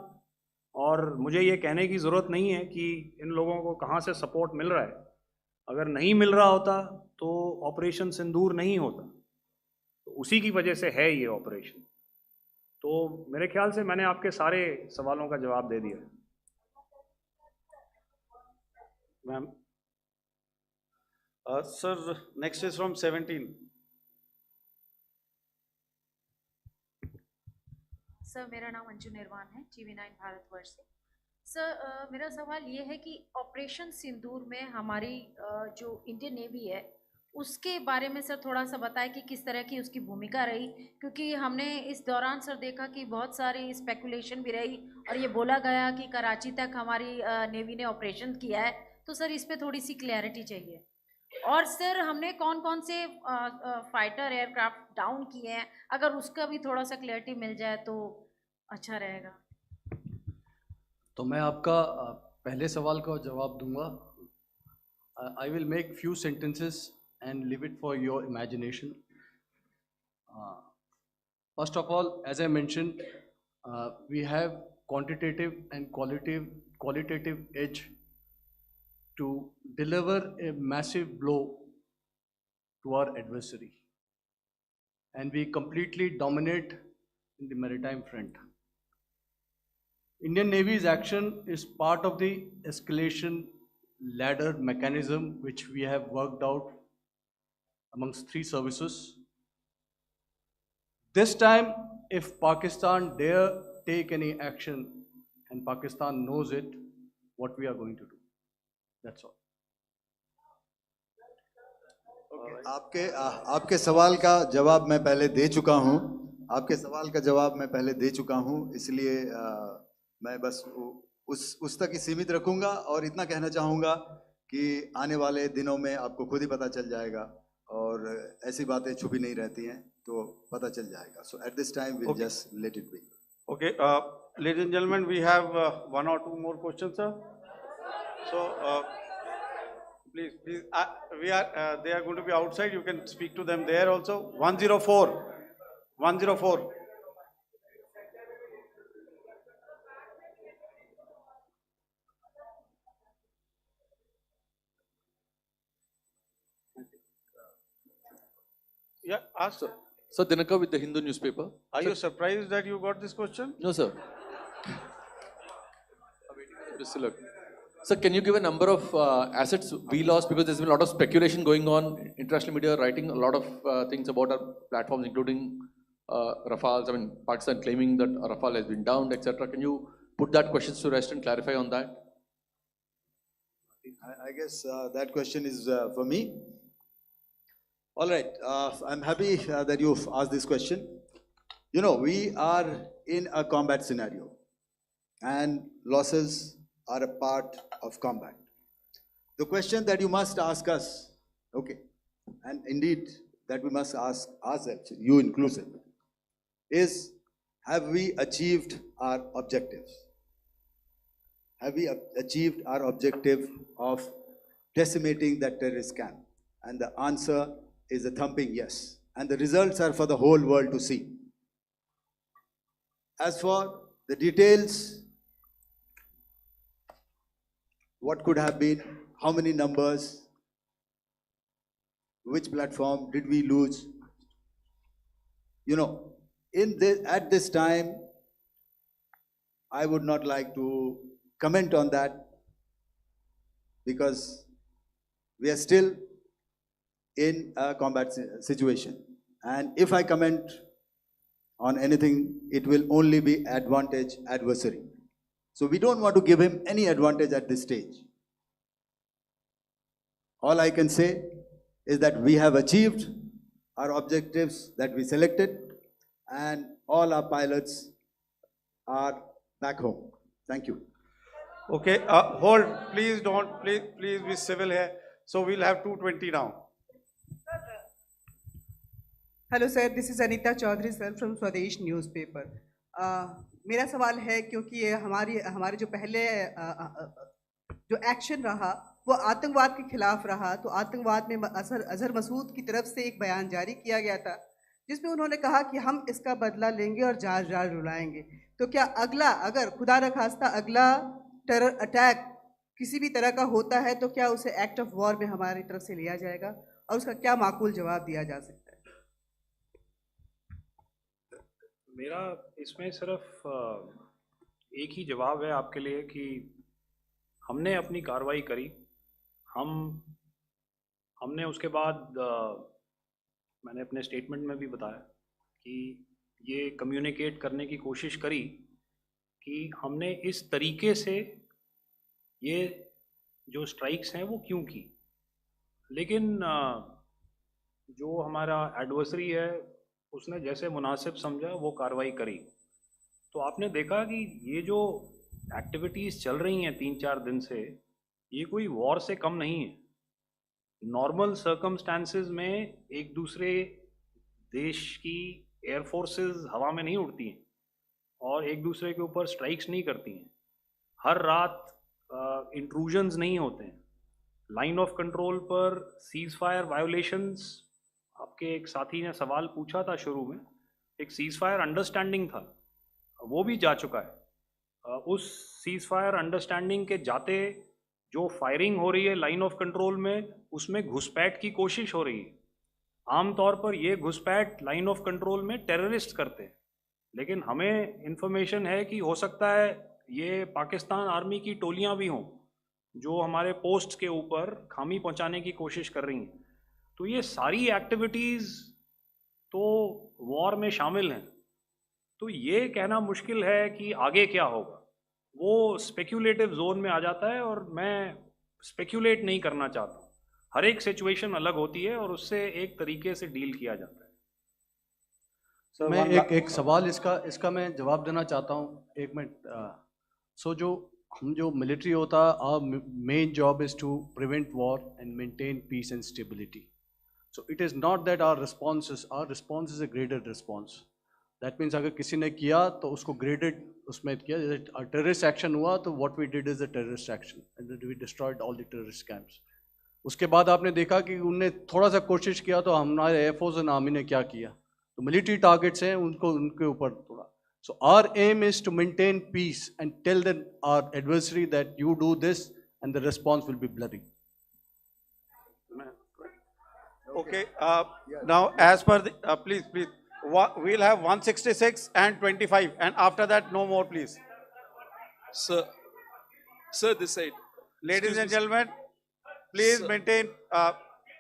और मुझे ये कहने की ज़रूरत नहीं है कि इन लोगों को कहाँ से सपोर्ट मिल रहा है। अगर नहीं मिल रहा होता तो ऑपरेशन सिंदूर नहीं होता, तो उसी की वजह से है ये ऑपरेशन। तो मेरे ख्याल से मैंने आपके सारे सवालों का जवाब दे दिया। Ma'am, sir, next is from 17. Sir, मेरा नाम अंजू निर्वाण है, TV9 भारतवर्ष से। सर, मेरा सवाल ये है कि ऑपरेशन सिंदूर में हमारी जो इंडियन नेवी है उसके बारे में सर थोड़ा सा बताएं कि किस तरह की उसकी भूमिका रही, क्योंकि हमने इस दौरान सर देखा कि बहुत सारी स्पेकुलेशन भी रही और ये बोला गया कि कराची तक हमारी नेवी ने ऑपरेशन किया है। तो सर इस पर थोड़ी सी क्लैरिटी चाहिए। और सर हमने कौन कौन से फाइटर एयरक्राफ्ट डाउन किए हैं, अगर उसका भी थोड़ा सा क्लैरिटी मिल जाए तो अच्छा रहेगा। तो मैं आपका पहले सवाल का जवाब दूंगा। I will make few sentences and leave it for your imagination. First of all, as I mentioned, we have quantitative and qualitative edge to deliver a massive blow to our adversary, and we completely dominate in the maritime front. Indian Navy's action is part of the escalation ladder mechanism which we have worked out amongst 3 services. This time, if Pakistan dare take any action, and Pakistan knows it, what we are going to do. That's all. आपके सवाल का जवाब मैं पहले दे चुका हूं। आपके सवाल का जवाब मैं पहले दे चुका हूं, इसलिए मैं बस उस तक ही सीमित रखूंगा और इतना कहना चाहूंगा कि आने वाले दिनों में आपको खुद ही पता चल जाएगा, और ऐसी बातें छुपी नहीं रहती हैं, तो पता चल जाएगा। So at this time we'll just let it be. Okay, ladies and gentlemen, we have 1 or 2 more questions, sir. So please, they are going to be outside. You can speak to them there also. 104. Yeah, ask, sir. Sir, Dinaka with the Hindu newspaper. Are you surprised that you got this question? No, sir. Just look. Sir, can you give a number of assets we lost, because there's been a lot of speculation going on, international media writing a lot of things about our platforms, including Rafales. I mean, Pakistan claiming that Rafale has been downed, etc. Can you put that question to rest and clarify on that? I guess that question is for me. All right, I'm happy that you've asked this question. You know, we are in a combat scenario, and losses are a part of combat. The question that you must ask us, okay, and indeed that we must ask ourselves, you inclusive, is have we achieved our objectives? Have we achieved our objective of decimating that terrorist camp? And the answer is a thumping yes. And the results are for the whole world to see. As for the details, what could have been, how many numbers, which platform did we lose? You know, at this time, I would not like to comment on that, because we are still in a combat situation. And if I comment on anything, it will only be advantage adversary. So we don't want to give him any advantage at this stage. All I can say is that we have achieved our objectives that we selected, and all our pilots are back home. Thank you. Okay, hold, please don't, please be civil here. So we'll have 220 now. Hello sir, this is Anita Chaudhary sir from Swadesh newspaper. मेरा सवाल है, क्योंकि ये हमारे जो पहले जो action रहा वो आतंकवाद के खिलाफ रहा, तो आतंकवाद में अजहर मसूद की तरफ से एक बयान जारी किया गया था जिसमें उन्होंने कहा कि हम इसका बदला लेंगे और जार जार रुलाएंगे। तो क्या अगला, अगर खुदा न खास्ता अगला टेरर अटैक किसी भी तरह का होता है, तो क्या उसे एक्ट ऑफ वॉर में हमारी तरफ से लिया जाएगा और उसका क्या माकूल जवाब दिया जा सकता है? मेरा इसमें सिर्फ एक ही जवाब है आपके लिए कि हमने अपनी कार्रवाई करी। हमने उसके बाद मैंने अपने स्टेटमेंट में भी बताया कि ये कम्युनिकेट करने की कोशिश करी कि हमने इस तरीके से ये जो स्ट्राइक्स हैं वो क्यों की। लेकिन जो हमारा एडवर्सरी है उसने जैसे मुनासिब समझा वो कार्रवाई करी। तो आपने देखा कि ये जो एक्टिविटीज़ चल रही हैं 3-4 दिन से, ये कोई वॉर से कम नहीं है। नॉर्मल सर्कमस्टांसेस में एक दूसरे देश की एयरफोर्सेस हवा में नहीं उड़ती हैं और एक दूसरे के ऊपर स्ट्राइक्स नहीं करती हैं। हर रात इंट्रूजन्स नहीं होते हैं। लाइन ऑफ कंट्रोल पर सीज फायर वायोलेशंस, आपके एक साथी ने सवाल पूछा था शुरू में, एक सीज फायर अंडरस्टैंडिंग था, वो भी जा चुका है। उस सीज फायर अंडरस्टैंडिंग के जाते जो फायरिंग हो रही है लाइन ऑफ कंट्रोल में, उसमें घुसपैठ की कोशिश हो रही है। आमतौर पर ये घुसपैठ लाइन ऑफ कंट्रोल में टेररिस्ट करते हैं, लेकिन हमें इंफॉर्मेशन है कि हो सकता है ये पाकिस्तान आर्मी की टोलियां भी हों जो हमारे पोस्ट के ऊपर खामी पहुंचाने की कोशिश कर रही हैं। तो ये सारी एक्टिविटीज़ तो वॉर में शामिल हैं। तो ये कहना मुश्किल है कि आगे क्या होगा, वो स्पेक्यूलेटिव जोन में आ जाता है और मैं स्पेक्यूलेट नहीं करना चाहता। हर एक सिचुएशन अलग होती है और उससे एक तरीके से डील किया जाता है। सर मैं एक सवाल इसका मैं जवाब देना चाहता हूँ, एक मिनट। सो जो मिलिट्री होता है, our main job is to prevent war and maintain peace and stability. So it is not that our response is a graded response. That means अगर किसी ने किया तो उसको ग्रेडेड उसमें किया। जैसे टेररिस्ट एक्शन हुआ तो what we did is a terrorist action and we destroyed all the terrorist camps. उसके बाद आपने देखा कि उनने थोड़ा सा कोशिश किया तो हमारे एयरफोर्स एंड आर्मी ने क्या किया, तो मिलिट्री टारगेट्स हैं उनके ऊपर थोड़ा। So our aim is to maintain peace and tell the our adversary that you do this and the response will be bloody. Okay, now as per the, please, we'll have 166 and 25, and after that no more, please. Sir, this side. Ladies Excuse and me, gentlemen, please Sir. maintain,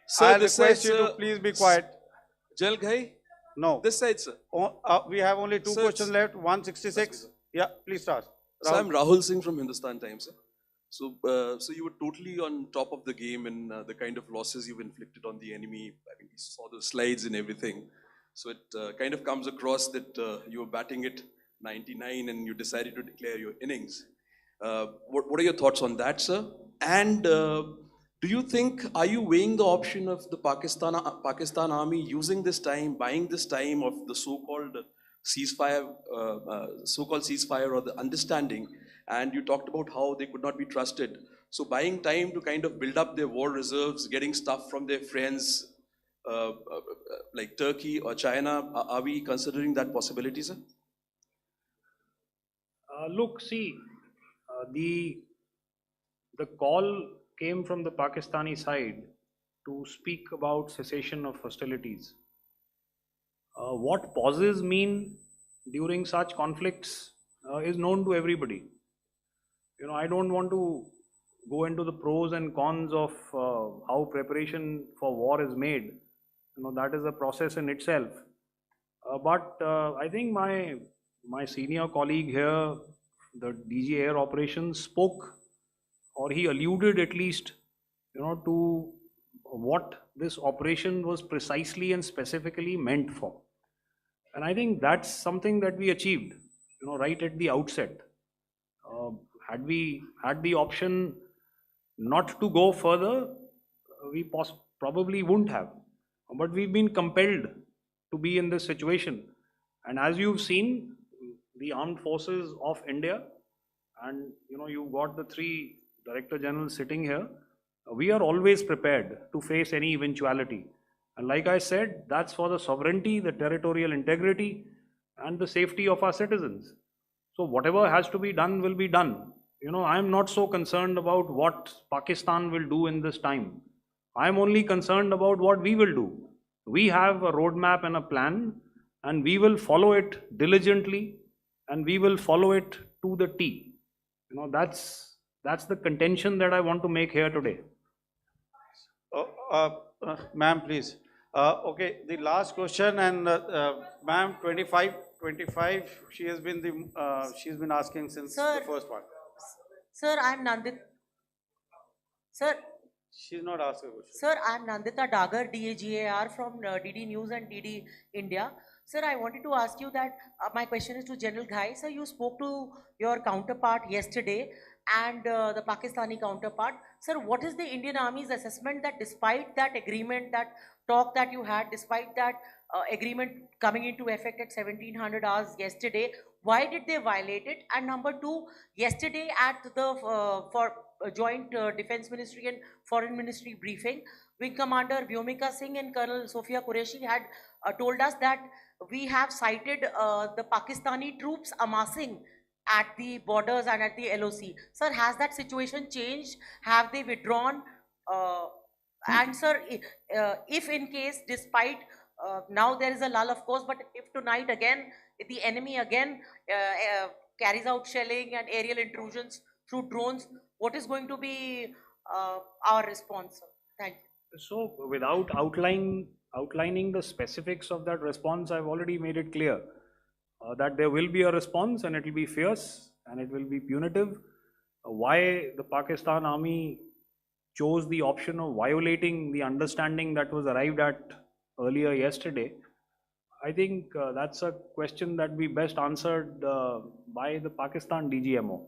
Sir, I'll this side, request you to sir. please be quiet. Jal Ghai? No. This side, sir. We have only two Sir, questions left, 166. Yeah, please start. So I'm Rahul. Rahul Singh from Hindustan Times, sir. So you were totally on top of the game in the kind of losses you've inflicted on the enemy. I mean, we saw the slides and everything. So it kind of comes across that you were batting it 99 and you decided to declare your innings. What are your thoughts on that, sir? And do you think, are you weighing the option of the Pakistan army using this time, buying this time of the so-called ceasefire or the understanding? And you talked about how they could not be trusted. So buying time to kind of build up their war reserves, getting stuff from their friends like Turkey or China, are we considering that possibility, sir? Look, see, the call came from the Pakistani side to speak about cessation of hostilities. What pauses mean during such conflicts is known to everybody. You know, I don't want to go into the pros and cons of how preparation for war is made. You know, that is a process in itself. But I think my senior colleague here, the DG Air Operations, spoke, or he alluded at least, you know, to what this operation was precisely and specifically meant for. And I think that's something that we achieved, you know, right at the outset. Had we had the option not to go further, we probably wouldn't have. But we've been compelled to be in this situation. And as you've seen, the armed forces of India, and you know, you've got the three Director Generals sitting here, we are always prepared to face any eventuality. And like I said, that's for the sovereignty, the territorial integrity, and the safety of our citizens. So whatever has to be done will be done. You know, I'm not so concerned about what Pakistan will do in this time. I'm only concerned about what we will do. We have a roadmap and a plan, and we will follow it diligently, and we will follow it to the T. You know, that's the contention that I want to make here today. Ma'am, please. Okay, the last question, and ma'am, 25, she's been asking since Sir. the first one. Sir, I'm Nandita. Sir, She's not asking a question. Sir, I'm Nandita Dagar, DAGAR from DD News and DD India. Sir, I wanted to ask you that my question is to General Ghai. Sir, you spoke to your counterpart yesterday and the Pakistani counterpart. Sir, what is the Indian Army's assessment that despite that agreement, that talk that you had, despite that agreement coming into effect at 1700 hours yesterday, why did they violate it? And number two, yesterday at the joint Defense Ministry and Foreign Ministry briefing, Wing Commander Vyomika Singh and Colonel Sophia Qureshi had told us that we have cited the Pakistani troops amassing at the borders and at the LOC. Sir, has that situation changed? Have they withdrawn? And sir, if in case, despite now there is a lull, of course, but if tonight again, if the enemy again carries out shelling and aerial intrusions through drones, what is going to be our response, sir? Thank you. So without outlining the specifics of that response, I've already made it clear that there will be a response, and it will be fierce and it will be punitive. Why the Pakistan army chose the option of violating the understanding that was arrived at earlier yesterday, I think that's a question that we best answered by the Pakistan DGMO.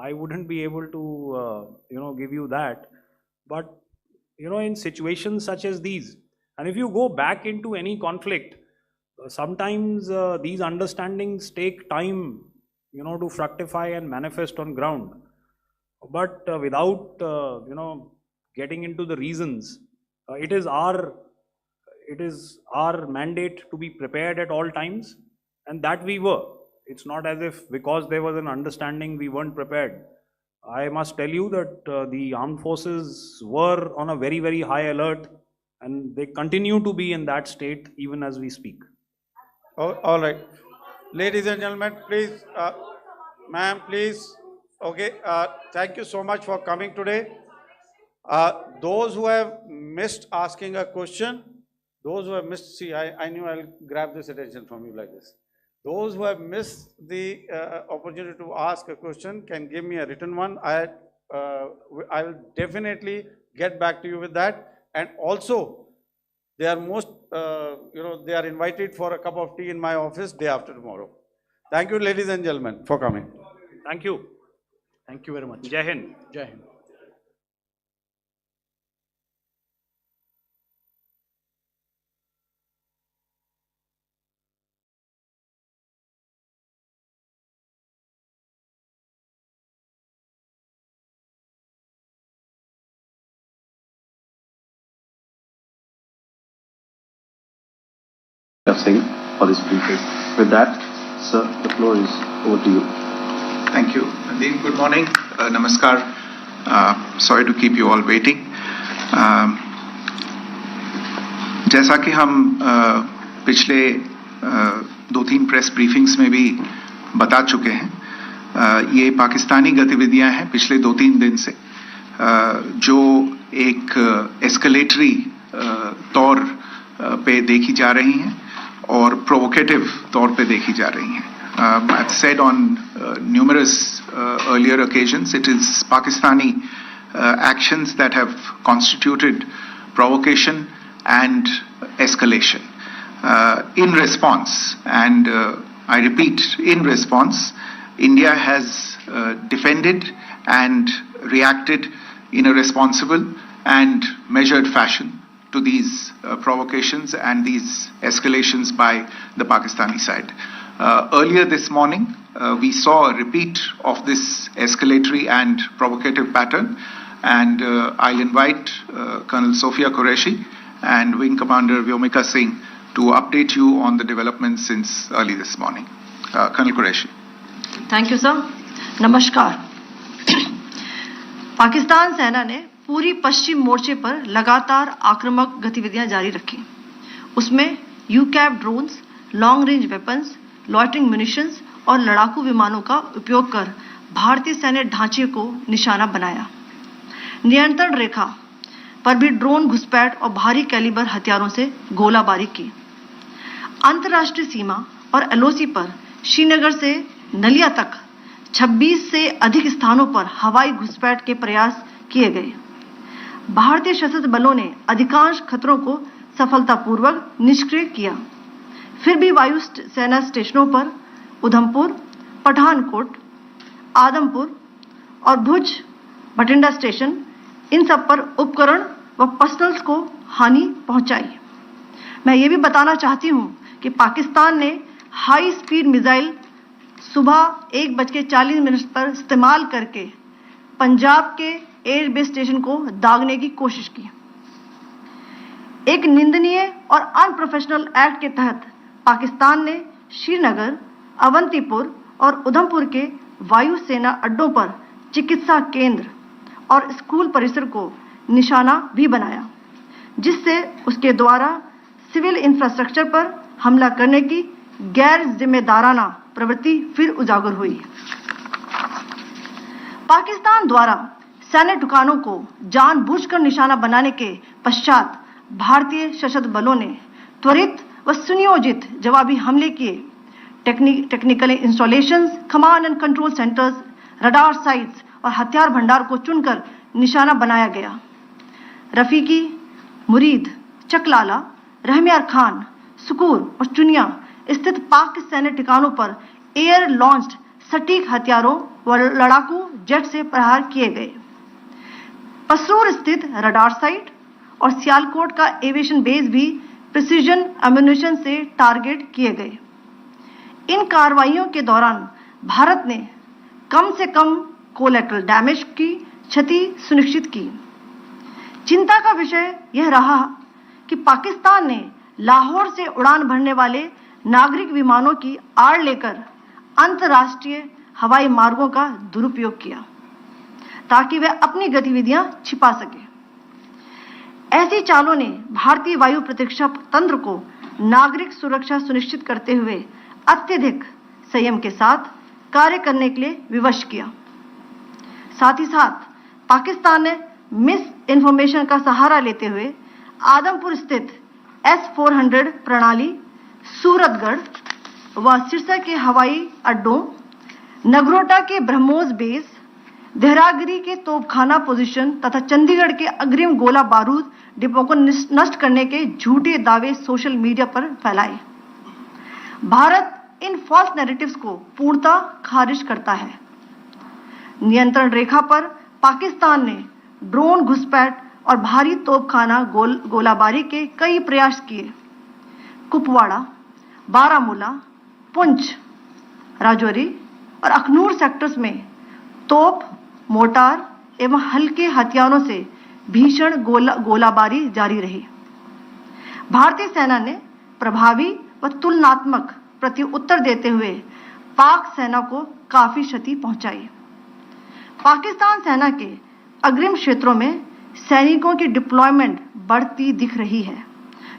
I wouldn't be able to give you that. But in situations such as these, and if you go back into any conflict, sometimes these understandings take time to fructify and manifest on ground. But without getting into the reasons, it is our mandate to be prepared at all times, and that we were. It's not as if because there was an understanding we weren't prepared. I must tell you that the armed forces were on a very, very high alert, and they continue to be in that state even as we speak. Oh, all right. Ladies and gentlemen, please, ma'am, please, Okay, thank you so much for coming today. Those who have missed asking a question, those who have missed, see, I knew I'll grab this attention from you like this. Those who have missed the opportunity to ask a question can give me a written one. I will definitely get back to you with that. And also, they are they are invited for a cup of tea in my office day after tomorrow. Thank you, ladies and gentlemen, for coming. Thank you. Thank you very much. Jai Hind. Jai Hind. Singh for this briefing. With that, sir, the floor is over to you. Thank you. Deep good morning. Namaskar. Sorry to keep you all waiting. जैसा कि हम पिछले 2-3 press briefings में भी बता चुके हैं, ये पाकिस्तानी गतिविधियां हैं पिछले 2-3 दिन से, जो एक एस्केलेटरी तौर पे देखी जा रही हैं और प्रोवोकेटिव तौर पे देखी जा रही हैं. I've said on numerous earlier occasions, it is Pakistani actions that have constituted provocation and escalation. In response, and I repeat, in response, India has defended and reacted in a responsible and measured fashion to these provocations and these escalations by the Pakistani side. Earlier this morning, we saw a repeat of this escalatory and provocative pattern, and I'll invite Colonel Sophia Qureshi and Wing Commander Vyomika Singh to update you on the developments since early this morning. Colonel Qureshi. Thank you, sir. Namaskar. Pakistan सेना ने पूरी पश्चिम मोर्चे पर लगातार आक्रामक गतिविधियां जारी रखी. उसमें यूकैप drones, long range weapons, loitering munitions और लड़ाकू विमानों का उपयोग कर भारतीय सैन्य ढांचे को निशाना बनाया. नियंत्रण रेखा पर भी ड्रोन घुसपैठ और भारी कैलिबर हथियारों से गोलाबारी की. अंतर्राष्ट्रीय सीमा और एलओसी पर श्रीनगर से नलिया तक 26 से अधिक स्थानों पर हवाई घुसपैठ के प्रयास किए गए. भारतीय सशस्त्र बलों ने अधिकांश खतरों को सफलतापूर्वक निष्क्रिय किया. फिर भी वायु सेना स्टेशनों पर उधमपुर, पठानकोट, आदमपुर और भुज बठिंडा स्टेशन, इन सब पर उपकरण व पर्सनल्स को हानि पहुंचाई. मैं ये भी बताना चाहती हूं कि पाकिस्तान ने हाई स्पीड मिसाइल सुबह 1:40 पर इस्तेमाल करके पंजाब के एयरबेस स्टेशन को दागने की कोशिश की. एक निंदनीय और अनप्रोफेशनल एक्ट के तहत पाकिस्तान ने श्रीनगर, अवंतीपुर और उधमपुर के वायु सेना अड्डों पर चिकित्सा केंद्र और स्कूल परिसर को निशाना भी बनाया, जिससे उसके द्वारा सिविल इंफ्रास्ट्रक्चर पर हमला करने की गैर जिम्मेदाराना प्रवृत्ति फिर उजागर हुई. पाकिस्तान द्वारा सैन्य ठिकानों को जानबूझकर निशाना बनाने के पश्चात भारतीय सशस्त्र बलों ने त्वरित व सुनियोजित जवाबी हमले किए. Technical installations, command and control centres, radar sites और हथियार भंडार को चुनकर निशाना बनाया गया. रफीकी, मुरीद, चकलाला, रहमियार खान, सुकूर और चुनिया स्थित पाक सैन्य ठिकानों पर एयर लॉन्च्ड सटीक हथियारों व लड़ाकू जेट से प्रहार किए गए. पसरूर स्थित रडार साइट और सियालकोट का एविएशन बेस भी प्रिसीजन एम्यूनिशन से टारगेट किए गए. इन कार्रवाइयों के दौरान भारत ने कम से कम कोलैटरल डैमेज की क्षति सुनिश्चित की. चिंता का विषय यह रहा कि पाकिस्तान ने लाहौर से उड़ान भरने वाले नागरिक विमानों की आड़ लेकर अंतर्राष्ट्रीय हवाई मार्गों का दुरुपयोग किया ताकि वे अपनी गतिविधियां छिपा सके. ऐसी चालों ने भारतीय वायु प्रतिरक्षा तंत्र को नागरिक सुरक्षा सुनिश्चित करते हुए अत्यधिक संयम के साथ कार्य करने के लिए विवश किया. साथ ही साथ पाकिस्तान ने मिस इन्फॉर्मेशन का सहारा लेते हुए आदमपुर स्थित S-400 प्रणाली, सूरतगढ़ व सिरसा के हवाई अड्डों, नगरोटा के ब्रह्मोस बेस, देहरागिरी के तोपखाना पोजीशन तथा चंडीगढ़ के अग्रिम गोला बारूद डिपो को नष्ट करने के झूठे दावे सोशल मीडिया पर फैलाए। भारत इन फॉल्स नैरेटिव्स को पूर्णतः खारिज करता है। नियंत्रण रेखा पर पाकिस्तान ने ड्रोन घुसपैठ और भारी तोपखाना गोलाबारी के कई प्रयास किए। कुपवाड़ा, बारामूला, पुंछ, राजौरी और अखनूर सेक्टर्स में तोप, मोर्टार एवं हल्के हथियारों से भीषण गोलाबारी जारी रही। भारतीय सेना ने प्रभावी व तुलनात्मक प्रत्युत्तर देते हुए पाक सेना को काफी क्षति पहुंचाई। पाकिस्तान सेना के अग्रिम क्षेत्रों में सैनिकों की डिप्लॉयमेंट बढ़ती दिख रही है,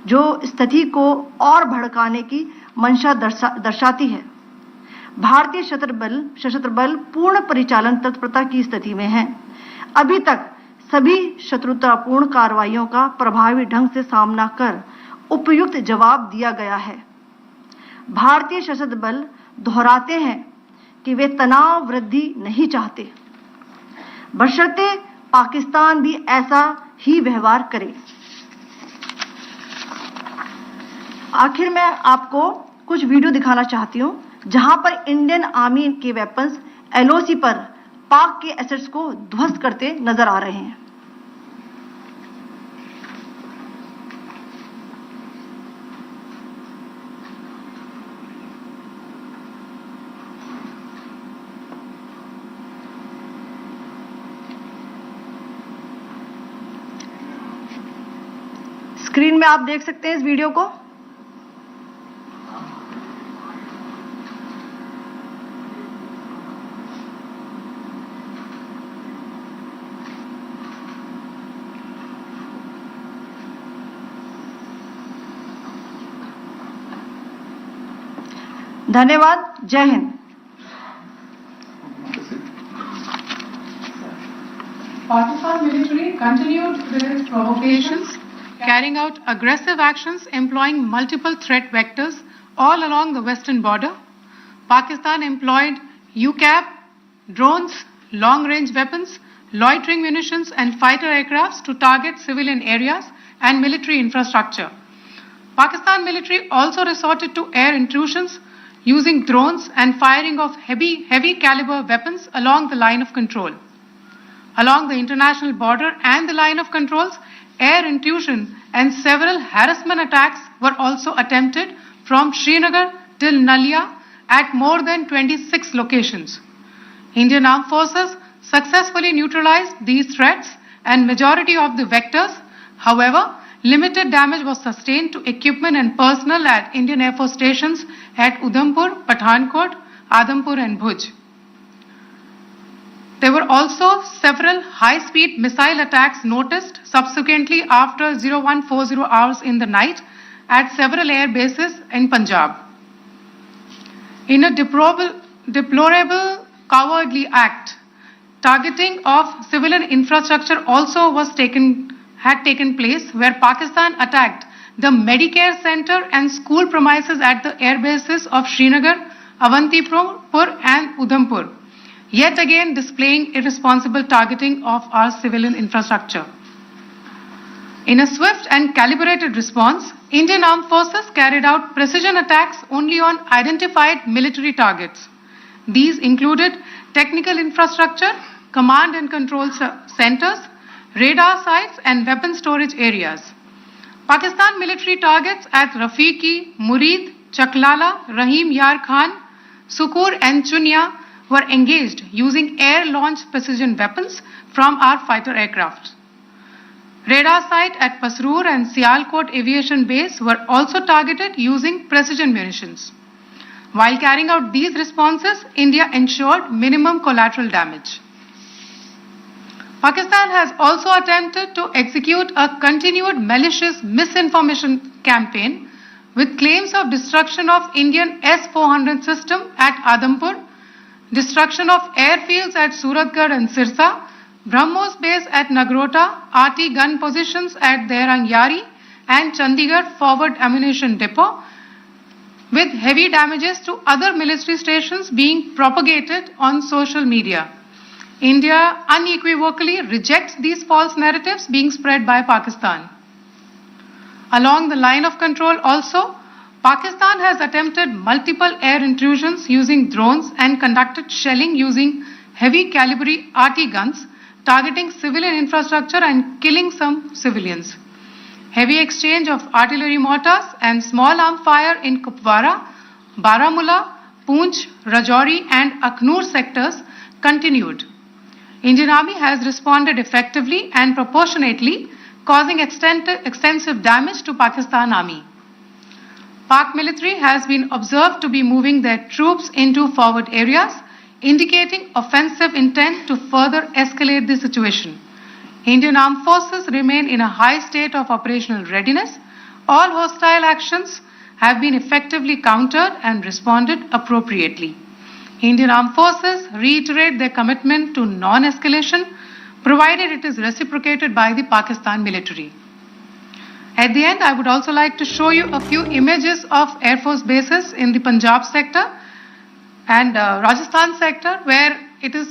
जो स्थिति को और भड़काने की मंशा दर्शाती है। भारतीय सशस्त्र बल पूर्ण परिचालन तत्परता की स्थिति में है। अभी तक सभी शत्रुतापूर्ण कार्रवाइयों का प्रभावी ढंग से सामना कर उपयुक्त जवाब दिया गया है। भारतीय सशस्त्र बल दोहराते हैं कि वे तनाव वृद्धि नहीं चाहते, बशर्ते पाकिस्तान भी ऐसा ही व्यवहार करे। आखिर में आपको कुछ वीडियो दिखाना चाहती हूं, जहां पर इंडियन आर्मी के वेपन्स LOC पर पाक के एसेट्स को ध्वस्त करते नजर आ रहे हैं। स्क्रीन में आप देख सकते हैं इस वीडियो को। धन्यवाद। जय Hind. Pakistan military continued with its provocations, carrying out aggressive actions employing multiple threat vectors all along the western border. Pakistan employed UCAV, drones, long-range weapons, loitering munitions and fighter aircrafts to target civilian areas and military infrastructure. Pakistan military also resorted to air intrusions using drones and firing of heavy caliber weapons along the line of control. Along the international border and the line of controls, air intrusion and several harassment attacks were also attempted from Srinagar till Nalia at more than 26 locations. Indian Armed Forces successfully neutralized these threats and majority of the vectors. However, limited damage was sustained to equipment and personnel at Indian Air Force stations at Udhampur, Pathankot, Adampur and Bhuj. There were also several high-speed missile attacks noticed subsequently after 0140 hours in the night at several air bases in Punjab. In a deplorable cowardly act, targeting of civilian infrastructure also had taken place, where Pakistan attacked the Medicare Center and school premises at the air bases of Srinagar, Avantipur and Udhampur, yet again displaying irresponsible targeting of our civilian infrastructure. In a swift and calibrated response, Indian Armed Forces carried out precision attacks only on identified military targets. These included technical infrastructure, command and control centers, radar sites and weapon storage areas. Pakistan military targets at Rafiqi, Murid, Chaklala, Rahim Yar Khan, Sukur and Chunya were engaged using air-launched precision weapons from our fighter aircraft. Radar site at Pasroor and Sialkot Aviation Base were also targeted using precision munitions. While carrying out these responses, India ensured minimum collateral damage. Pakistan has also attempted to execute a continued malicious misinformation campaign with claims of destruction of Indian S-400 system at Adampur, destruction of airfields at Suratgarh and Sirsa, BrahMos base at Nagrota, RT gun positions at Derangyari and Chandigarh forward ammunition depot, with heavy damages to other military stations being propagated on social media. India unequivocally rejects these false narratives being spread by Pakistan. Along the line of control also, Pakistan has attempted multiple air intrusions using drones and conducted shelling using heavy caliber RT guns, targeting civilian infrastructure and killing some civilians. Heavy exchange of artillery mortars and small arm fire in Kupwara, Baramulla, Poonch, Rajouri and Akhnur sectors continued. Indian Army has responded effectively and proportionately, causing extensive damage to Pakistan Army. Pak military has been observed to be moving their troops into forward areas, indicating offensive intent to further escalate the situation. Indian armed forces remain in a high state of operational readiness. All hostile actions have been effectively countered and responded appropriately. Indian armed forces reiterate their commitment to non-escalation, provided it is reciprocated by the Pakistan military. At the end, I would also like to show you a few images of Air Force bases in the Punjab sector and Rajasthan sector, where it is